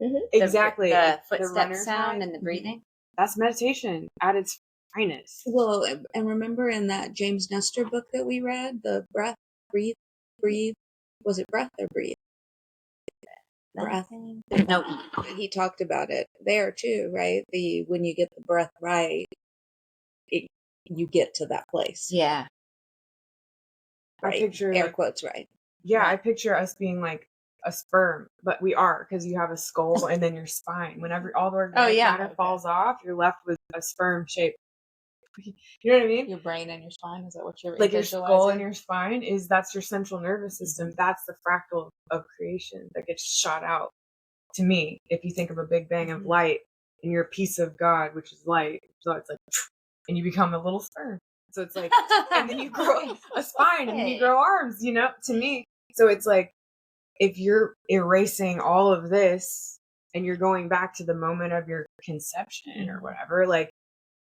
Mm-hmm. Exactly. The footstep runner's sound high. and the breathing. That's meditation at its finest. Well, and remember in that James Nestor book that we read, the breath, breathe, was it breath or breathe? Breath. There's no E. He talked about it there too, right? When you get the breath right, you get to that place. Yeah. Right. I picture air like, quotes right. yeah, Right. I picture us being like a sperm, but we are, because you have a skull and then your spine. Whenever all the organic matter falls off, you're left with a sperm shape. You know what I mean? Your brain and your spine, is that what you're Like your skull visualizing? and your spine that's your central nervous system. That's the fractal of creation that gets shot out. To me, if you think of a big bang of light and you're a piece of God, which is light, so it's like, and you become a little sperm. So it's like, and then you grow a spine and then you grow arms, to me. So it's like, if you're erasing all of this and you're going back to the moment of your conception or whatever, like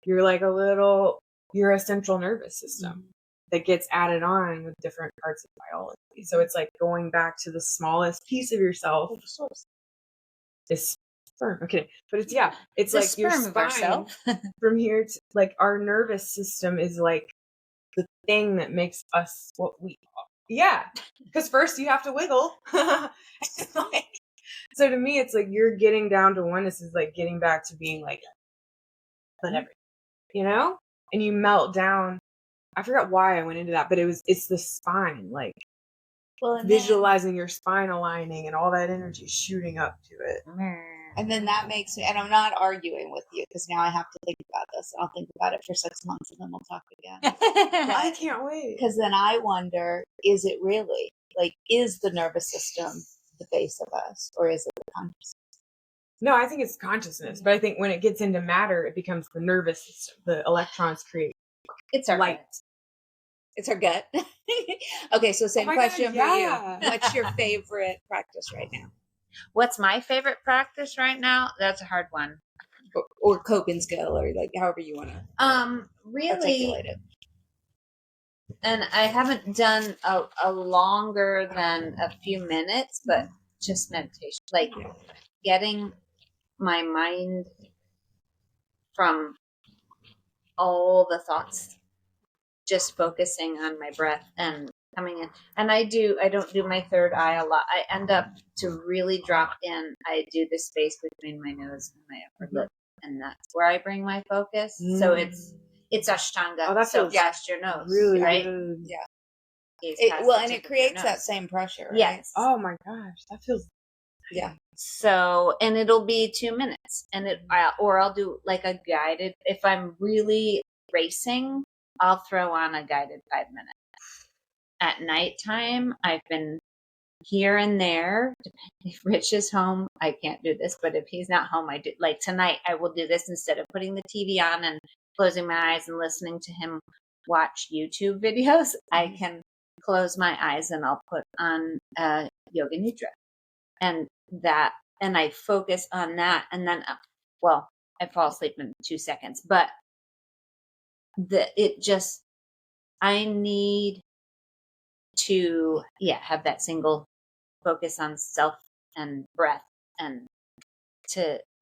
you're like you're a central nervous system that gets added on with different parts of biology. So it's like going back to the smallest piece of yourself. This sperm. Okay. But it's The like your sperm of spine ourself. from here to like our nervous system is like the thing that makes us what we are. Yeah. Because first you have to wiggle. So to me, it's like you're getting down to oneness is like getting back to being like everything, and you melt down. I forgot why I went into that, but it's the spine, like visualizing your spine aligning and all that energy shooting up to it. And then that makes me, and I'm not arguing with you because now I have to think about this. I'll think about it for 6 months and then we'll talk again. I can't wait. Because then I wonder, is it really? Like, is the nervous system the base of us, or is it the consciousness? No, I think it's consciousness, but I think when it gets into matter, it becomes the nervous system. The electrons create It's our light. gut. It's our gut. Okay, so same question for you. What's your favorite practice right now? What's my favorite practice right now? That's a hard one. Or coping skill, or like however you want to really, articulate it. and I haven't done a longer than a few minutes, but just meditation, like getting my mind from all the thoughts, just focusing on my breath and coming in. And I don't do my third eye a lot. I end up to really drop in. I do the space between my nose and my upper lip, and that's where I bring my focus. So it's Ashtanga. Oh, that so feels past your nose, really right? good. Yeah. Gaze It, past well, the and tip it of your creates nose. that same pressure, right? Yes. Oh my gosh, that feels. Yeah. So, and it'll be 2 minutes, and I'll do like a guided. If I'm really racing, I'll throw on a guided 5 minutes. At nighttime, I've been here and there. If Rich is home, I can't do this, but if he's not home, I do. Like tonight, I will do this instead of putting the TV on and closing my eyes and listening to him watch YouTube videos. I can close my eyes and I'll put on Yoga Nidra, and I focus on that, and then I fall asleep in 2 seconds, but I need to have that single focus on self and breath, and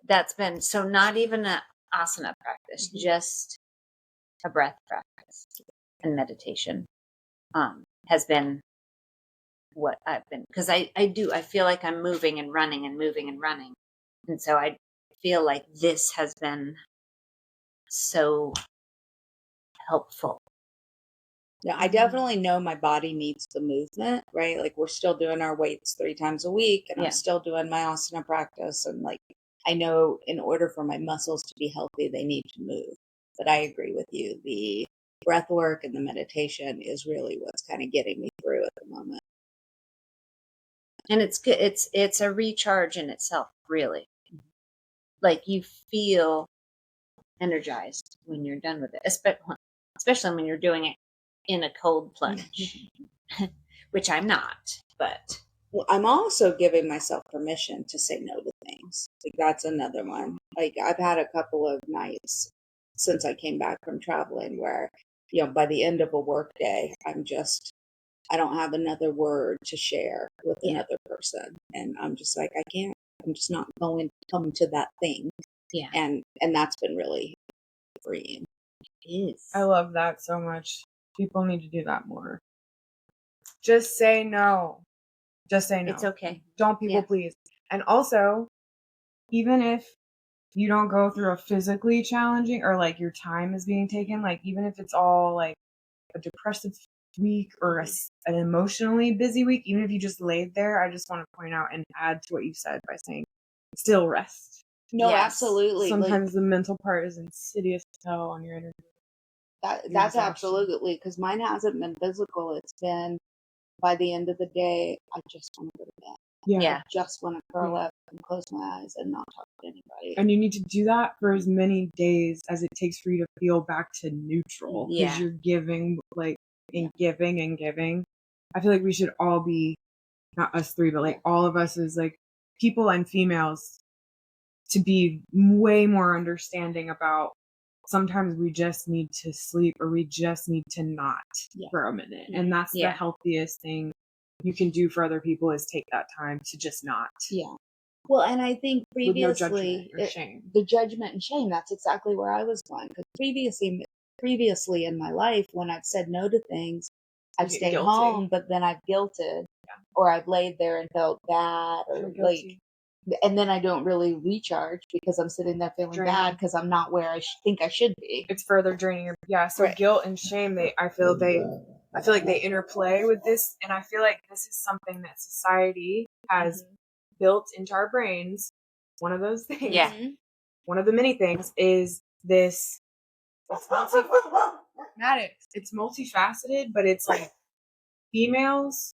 that's been so not even an asana practice, just a breath practice and meditation has been what I've been, because I feel like I'm moving and running and moving and running, and so I feel like this has been so helpful. Yeah, I definitely know my body needs the movement, right? Like we're still doing our weights 3 times a week, and I'm still doing my asana practice, and like I know in order for my muscles to be healthy, they need to move. But I agree with you. The breath work and the meditation is really what's kind of getting me through at the moment. And it's good. It's a recharge in itself, really. Like you feel energized when you're done with it, especially when you're doing it in a cold plunge, which I'm not, but. Well, I'm also giving myself permission to say no to things. Like that's another one. Like I've had a couple of nights since I came back from traveling where, by the end of a work day, I don't have another word to share with another person. And I'm just like, I'm just not going to come to that thing. Yeah. And that's been really freeing. It is. I love that so much. People need to do that more. Just say no. Just say no. It's okay. Don't people please. And also, even if you don't go through a physically challenging or like your time is being taken, like even if it's all like a depressive week or an emotionally busy week, even if you just laid there, I just want to point out and add to what you said by saying still rest. No, absolutely. Sometimes the mental part is insidious as hell on your energy. That's absolutely, because mine hasn't been physical. It's been by the end of the day, I just want to go to bed. Yeah. I just want to curl up and close my eyes and not talk to anybody. And you need to do that for as many days as it takes for you to feel back to neutral. Because you're giving, like, and giving and giving. I feel like we should all be, not us three, but like all of us as like people and females to be way more understanding about sometimes we just need to sleep or we just need to not for a minute. And that's the healthiest thing you can do for other people is take that time to just not. Yeah. Well, and I think previously, with no judgment or shame. The judgment and shame, that's exactly where I was going. Because previously in my life, when I've said no to things, I've stayed home, but then I've guilted or I've laid there and felt bad or like, and then I don't really recharge because I'm sitting there feeling bad because I'm not where I think I should be. It's further draining your So guilt and shame, I feel like they interplay with this, and I feel like this is something that society has built into our brains. One of those things, one of the many things, is this. It's multifaceted, but it's like females.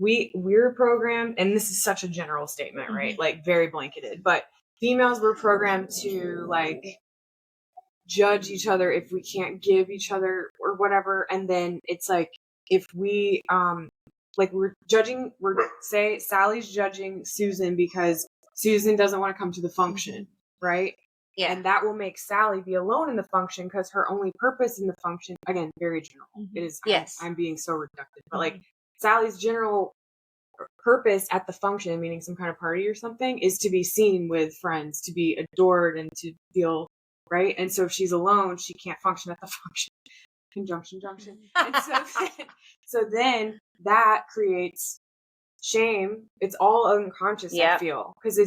We're programmed, and this is such a general statement, right? Like very blanketed, but females were programmed to like judge each other if we can't give each other or whatever. And then it's like, if we, like say Sally's judging Susan because Susan doesn't want to come to the function, right? Yeah. And that will make Sally be alone in the function because her only purpose in the function, again, very general. It is, I'm being so reductive, but like, Sally's general purpose at the function, meaning some kind of party or something, is to be seen with friends, to be adored, and to feel right. And so if she's alone, she can't function at the function. Conjunction. And so then that creates shame. It's all unconscious, I feel, because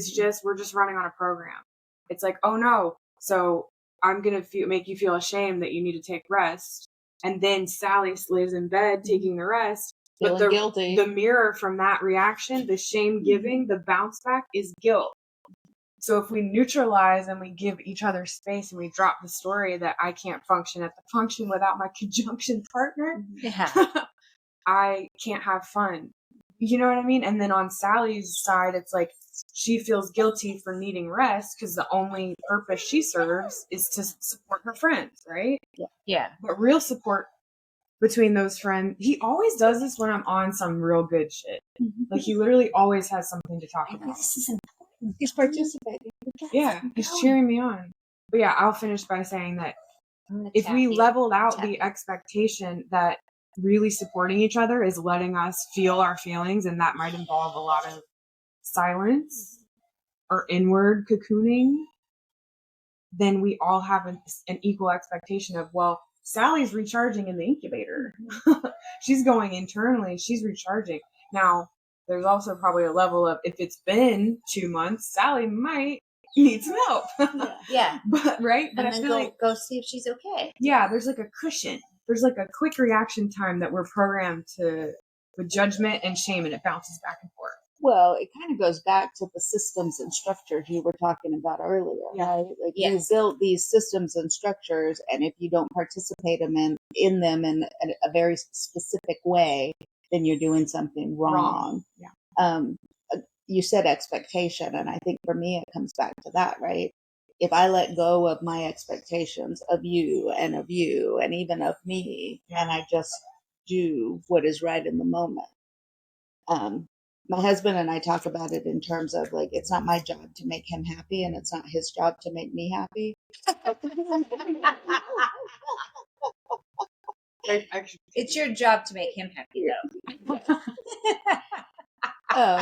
we're just running on a program. It's like, oh no, so I'm gonna make you feel ashamed that you need to take rest, and then Sally lays in bed taking the rest. Feeling guilty. The mirror from that reaction, the shame giving, the bounce back is guilt. So if we neutralize and we give each other space and we drop the story that I can't function at the function without my conjunction partner, I can't have fun. You know what I mean? And then on Sally's side, it's like she feels guilty for needing rest because the only purpose she serves is to support her friends, right? Yeah. But real support between those friends, he always does this when I'm on some real good shit. Like he literally always has something to talk about. This is important. He's participating. Yeah, he's cheering me on. But yeah, I'll finish by saying that if we leveled out the expectation that really supporting each other is letting us feel our feelings, and that might involve a lot of silence or inward cocooning, then we all have an equal expectation of, well, Sally's recharging in the incubator. She's going internally. She's recharging. Now, there's also probably a level of, if it's been 2 months, Sally might need some help. Yeah. But right? But and I then feel like go see if she's okay. Yeah, there's like a cushion. There's like a quick reaction time that we're programmed to with judgment and shame, and it bounces back and forth. Well, it kind of goes back to the systems and structures you were talking about earlier, right? Like you built these systems and structures, and if you don't participate in them in a very specific way, then you're doing something wrong. You said expectation, and I think for me it comes back to that, right? If I let go of my expectations of you and even of me, and I just do what is right in the moment. My husband and I talk about it in terms of like, it's not my job to make him happy, and it's not his job to make me happy. It's your job to make him happy, though.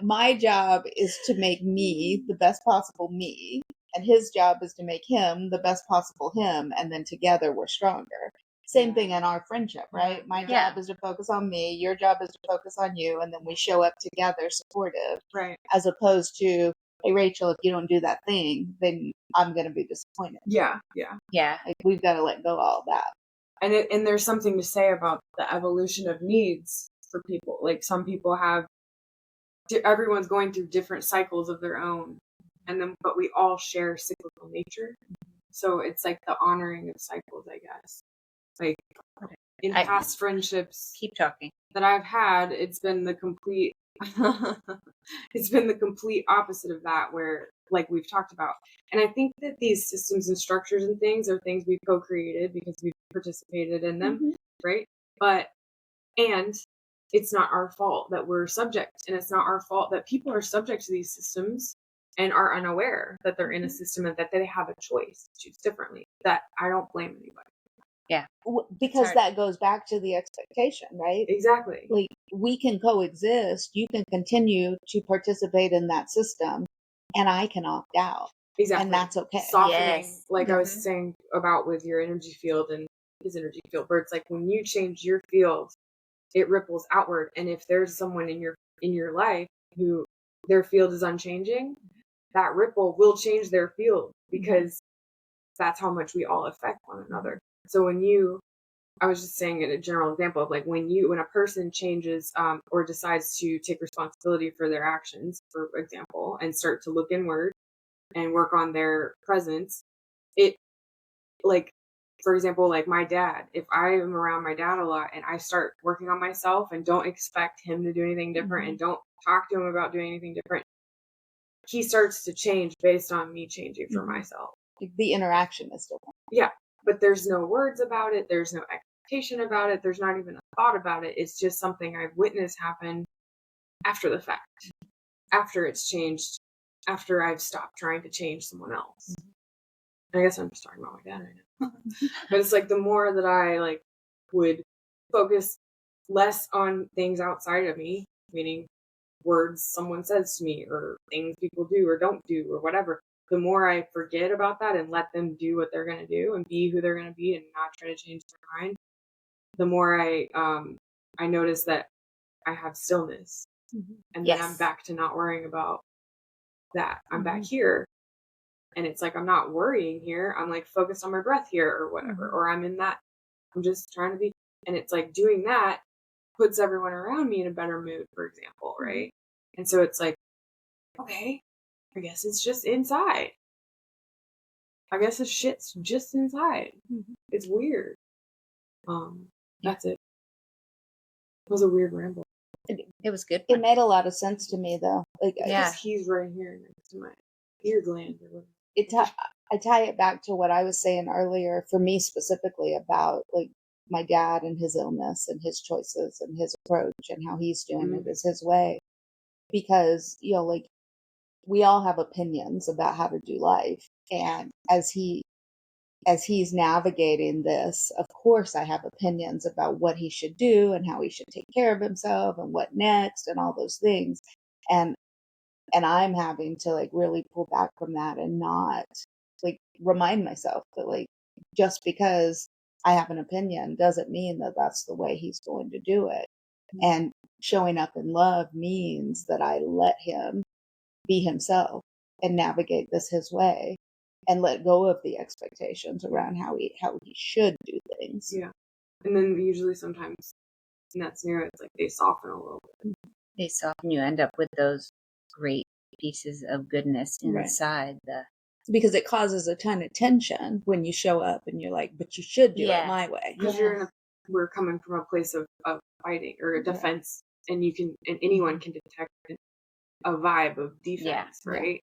My job is to make me the best possible me, and his job is to make him the best possible him, and then together we're stronger. Same thing in our friendship, right? My job is to focus on me, your job is to focus on you, and then we show up together supportive. Right. As opposed to, hey, Rachel, if you don't do that thing, then I'm going to be disappointed. Yeah. Like, we've got to let go of all that. And there's something to say about the evolution of needs for people. Like, some people have, everyone's going through different cycles of their own, but we all share cyclical nature. So it's like the honoring of cycles, I guess. Like, in past friendships, keep talking, that I've had, it's been the complete opposite of that, where, like we've talked about. And I think that these systems and structures and things are things we've co-created because we've participated in them, right? And it's not our fault that we're subject, and it's not our fault that people are subject to these systems and are unaware that they're in a system and that they have a choice to choose differently. That I don't blame anybody. Yeah. Because that goes back to the expectation, right? Exactly. Like, we can coexist. You can continue to participate in that system, and I can opt out. Exactly. And that's okay. Softening, like I was saying about with your energy field and his energy field, where it's like when you change your field, it ripples outward. And if there's someone in your life who their field is unchanging, that ripple will change their field, because that's how much we all affect one another. So I was just saying a general example of like when a person changes or decides to take responsibility for their actions, for example, and start to look inward and work on their presence, it, like, for example, like my dad, if I am around my dad a lot and I start working on myself and don't expect him to do anything different and don't talk to him about doing anything different, he starts to change based on me changing for myself. The interaction is different. Yeah. But there's no words about it. There's no expectation about it. There's not even a thought about it. It's just something I've witnessed happen after the fact, after it's changed, after I've stopped trying to change someone else. I guess I'm just talking about my dad right now. But it's like the more that I like would focus less on things outside of me, meaning words someone says to me or things people do or don't do or whatever, the more I forget about that and let them do what they're going to do and be who they're going to be and not try to change their mind, the more I notice that I have stillness. And then I'm back to not worrying about that. I'm back here. And it's like, I'm not worrying here. I'm like focused on my breath here or whatever. Or I'm in that. I'm just trying to be. And it's like doing that puts everyone around me in a better mood, for example. Right. And so it's like, okay, I guess it's just inside. I guess the shit's just inside. It's weird. That's it. It was a weird ramble. It was good. It made a lot of sense to me, though. Like, He's right here next to my ear gland. I tie it back to what I was saying earlier, for me specifically, about like my dad and his illness and his choices and his approach and how he's doing it is his way. Because, you know, like, we all have opinions about how to do life. And as he's navigating this, of course, I have opinions about what he should do and how he should take care of himself and what next and all those things. And I'm having to like really pull back from that and not like remind myself that like just because I have an opinion doesn't mean that that's the way he's going to do it. And showing up in love means that I let him be himself and navigate this his way and let go of the expectations around how he should do things. Yeah. And then usually sometimes in that scenario, it's like they soften a little bit. they soften. You end up with those great pieces of goodness inside because it causes a ton of tension when you show up and you're like, but you should do it my way. Because we're coming from a place of fighting or a defense, and anyone can detect a vibe of defense, right?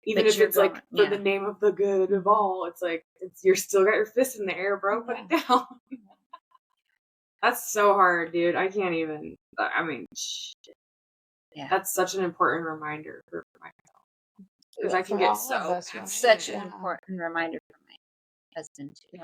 Even if it's like for the name of the good of all, it's like you're still got your fist in the air, bro. Put it down. That's so hard, dude. I can't even. I mean, shit. Yeah. That's such an important reminder for myself, because I can get so such an important reminder for my husband too.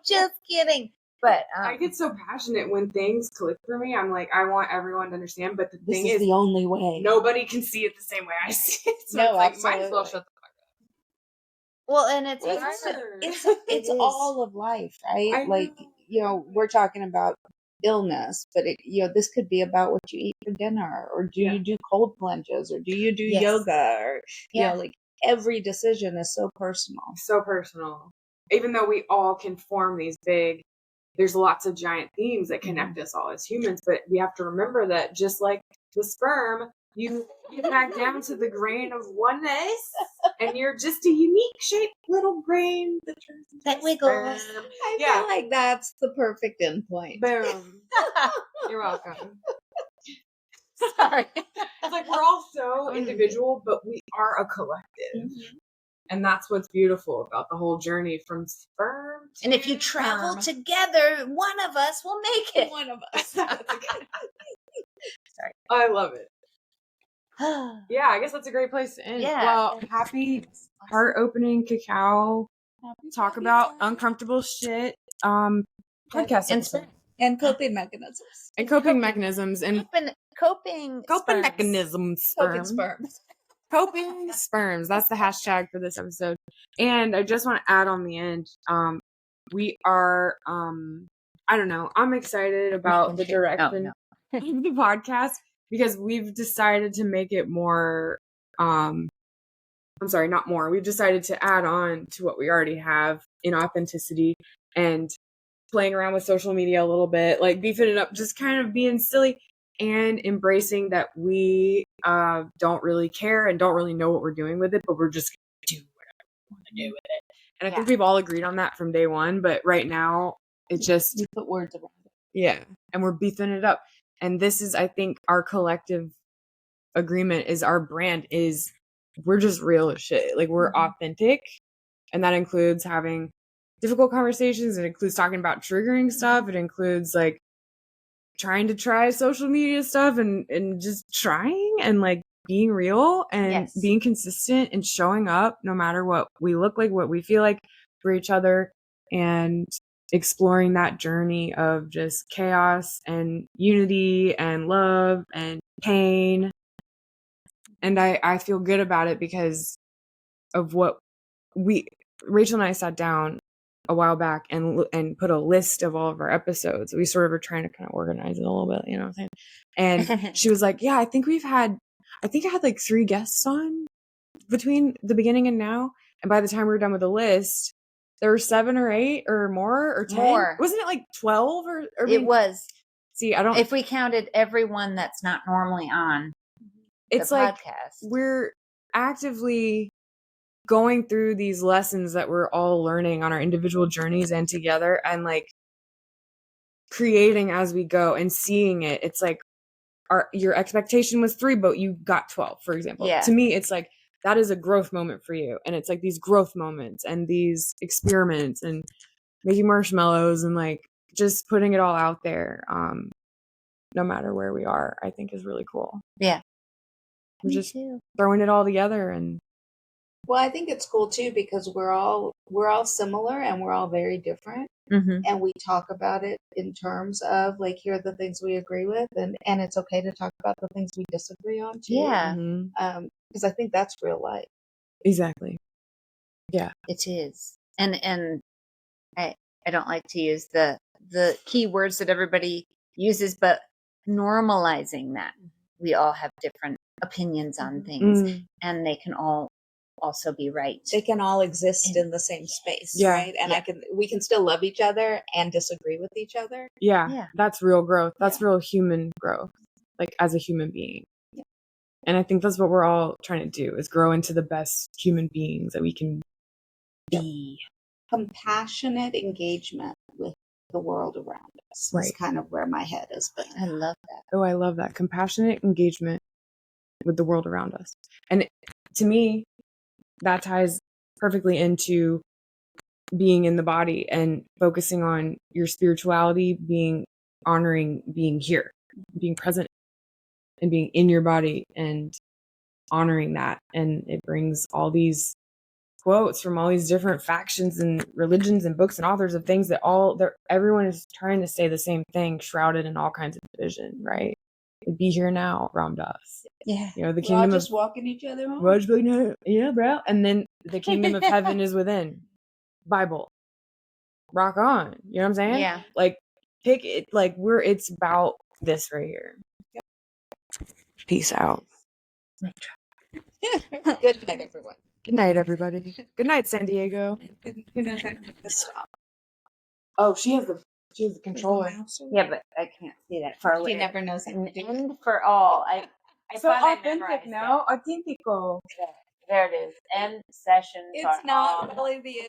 Just kidding. But I get so passionate when things click for me. I'm like, I want everyone to understand, but the thing is the only way. Nobody can see it the same way I see it. So it's like, might as well shut the fuck up. Well, and it's it's all of life, right? Like, we're talking about illness, but this could be about what you eat for dinner, or do you do cold plunges, or do you do yoga, or like every decision is so personal. So personal. Even though we all can form these there's lots of giant themes that connect us all as humans, but we have to remember that just like the sperm, you back down to the grain of oneness, and you're just a unique shaped little grain that turns into that wiggles. I feel like that's the perfect endpoint. Boom. You're welcome. Sorry. It's like we're all so individual, but we are a collective. Mm-hmm. And that's what's beautiful about the whole journey from sperm to and if you travel together, one of us will make it. One of us. Sorry. I love it. Yeah, I guess that's a great place to end. Yeah. Well, happy heart-opening cacao. Talk about uncomfortable shit. Podcast and coping mechanisms. And coping mechanisms. And coping mechanisms. Coping sperms. Coping sperms. That's the hashtag for this episode. And I just want to add on the end, we are, I don't know, I'm excited about the direction of the podcast, because we've decided to make it more, we've decided to add on to what we already have in authenticity and playing around with social media a little bit, like beefing it up, just kind of being silly. And embracing that we don't really care and don't really know what we're doing with it, but we're just going to do whatever we want to do with it. And I think we've all agreed on that from day one, but right now it just... You put words around it. Yeah, and we're beefing it up. And this is, I think, our collective agreement is our brand is we're just real as shit. Like, we're authentic, and that includes having difficult conversations. It includes talking about triggering stuff. It includes, like, trying to try social media stuff and just trying and like being real and being consistent and showing up no matter what we look like, what we feel like for each other, and exploring that journey of just chaos and unity and love and pain. And I feel good about it because of what Rachel and I sat down a while back and put a list of all of our episodes. We sort of are trying to kind of organize it a little bit, you know what I'm saying? And she was like, yeah, I think I had like 3 guests on between the beginning and now. And by the time we were done with the list, there were 7 or 8 or more or 10. More. Wasn't it like 12 or it was. See, I don't. If we counted everyone that's not normally on it's the like podcast. We're actively going through these lessons that we're all learning on our individual journeys and together, and like creating as we go and seeing it. It's like your expectation was 3, but you got 12, for example. Yeah. To me, it's like that is a growth moment for you. And it's like these growth moments and these experiments and making marshmallows and like just putting it all out there. No matter where we are, I think is really cool. Yeah. We're just throwing it all together. And well, I think it's cool too, because we're all similar and we're all very different. Mm-hmm. And we talk about it in terms of like, here are the things we agree with, and it's okay to talk about the things we disagree on too. Yeah. Because I think that's real life. Exactly. Yeah. It is. And I don't like to use the key words that everybody uses, but normalizing that we all have different opinions on things, and they can all also be right. They can all exist in the same space, right? And we can still love each other and disagree with each other. Yeah. That's real growth. That's real human growth. like as a human being. Yeah. And I think that's what we're all trying to do, is grow into the best human beings that we can be. Compassionate engagement with the world around us is kind of where my head has been. I love that. Oh, I love that. Compassionate engagement with the world around us. And to me, that ties perfectly into being in the body and focusing on your spirituality, honoring being here, being present and being in your body and honoring that. And it brings all these quotes from all these different factions and religions and books and authors of things that everyone is trying to say the same thing, shrouded in all kinds of division, right? Be here now, Ram Dass. Yeah. You know, the We're kingdom all just of walking each other home. yeah, bro. And then the kingdom of heaven is within. Bible. Rock on. You know what I'm saying? Yeah. Like pick it, like it's about this right here. Peace out. Good night, everyone. Good night, everybody. Good night, San Diego. Stop. Oh, she has the controller. Yeah, but I can't see that far away. She never knows how to do it. End for all. I So thought I authentic, memorized no? Authentico. that. There it is. End session. It's for not all. really the